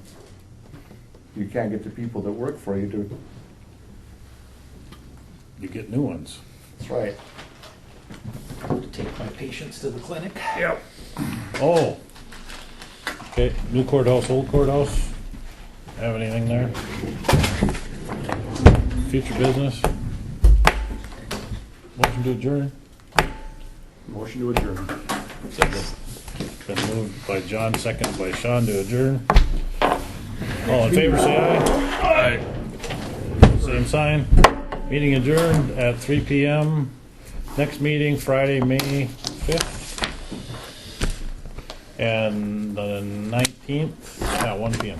you can't get the people that work for you to. You get new ones. That's right. To take my patients to the clinic. Yep. Oh. Okay, new courthouse, old courthouse. Have anything there? Future business? Motion to adjourn? Motion to adjourn. Second. Been moved by John, seconded by Sean to adjourn. All in favor, say aye. Aye. Same sign. Meeting adjourned at 3 p.m. Next meeting, Friday, May 5th. And the 19th at 1 p.m.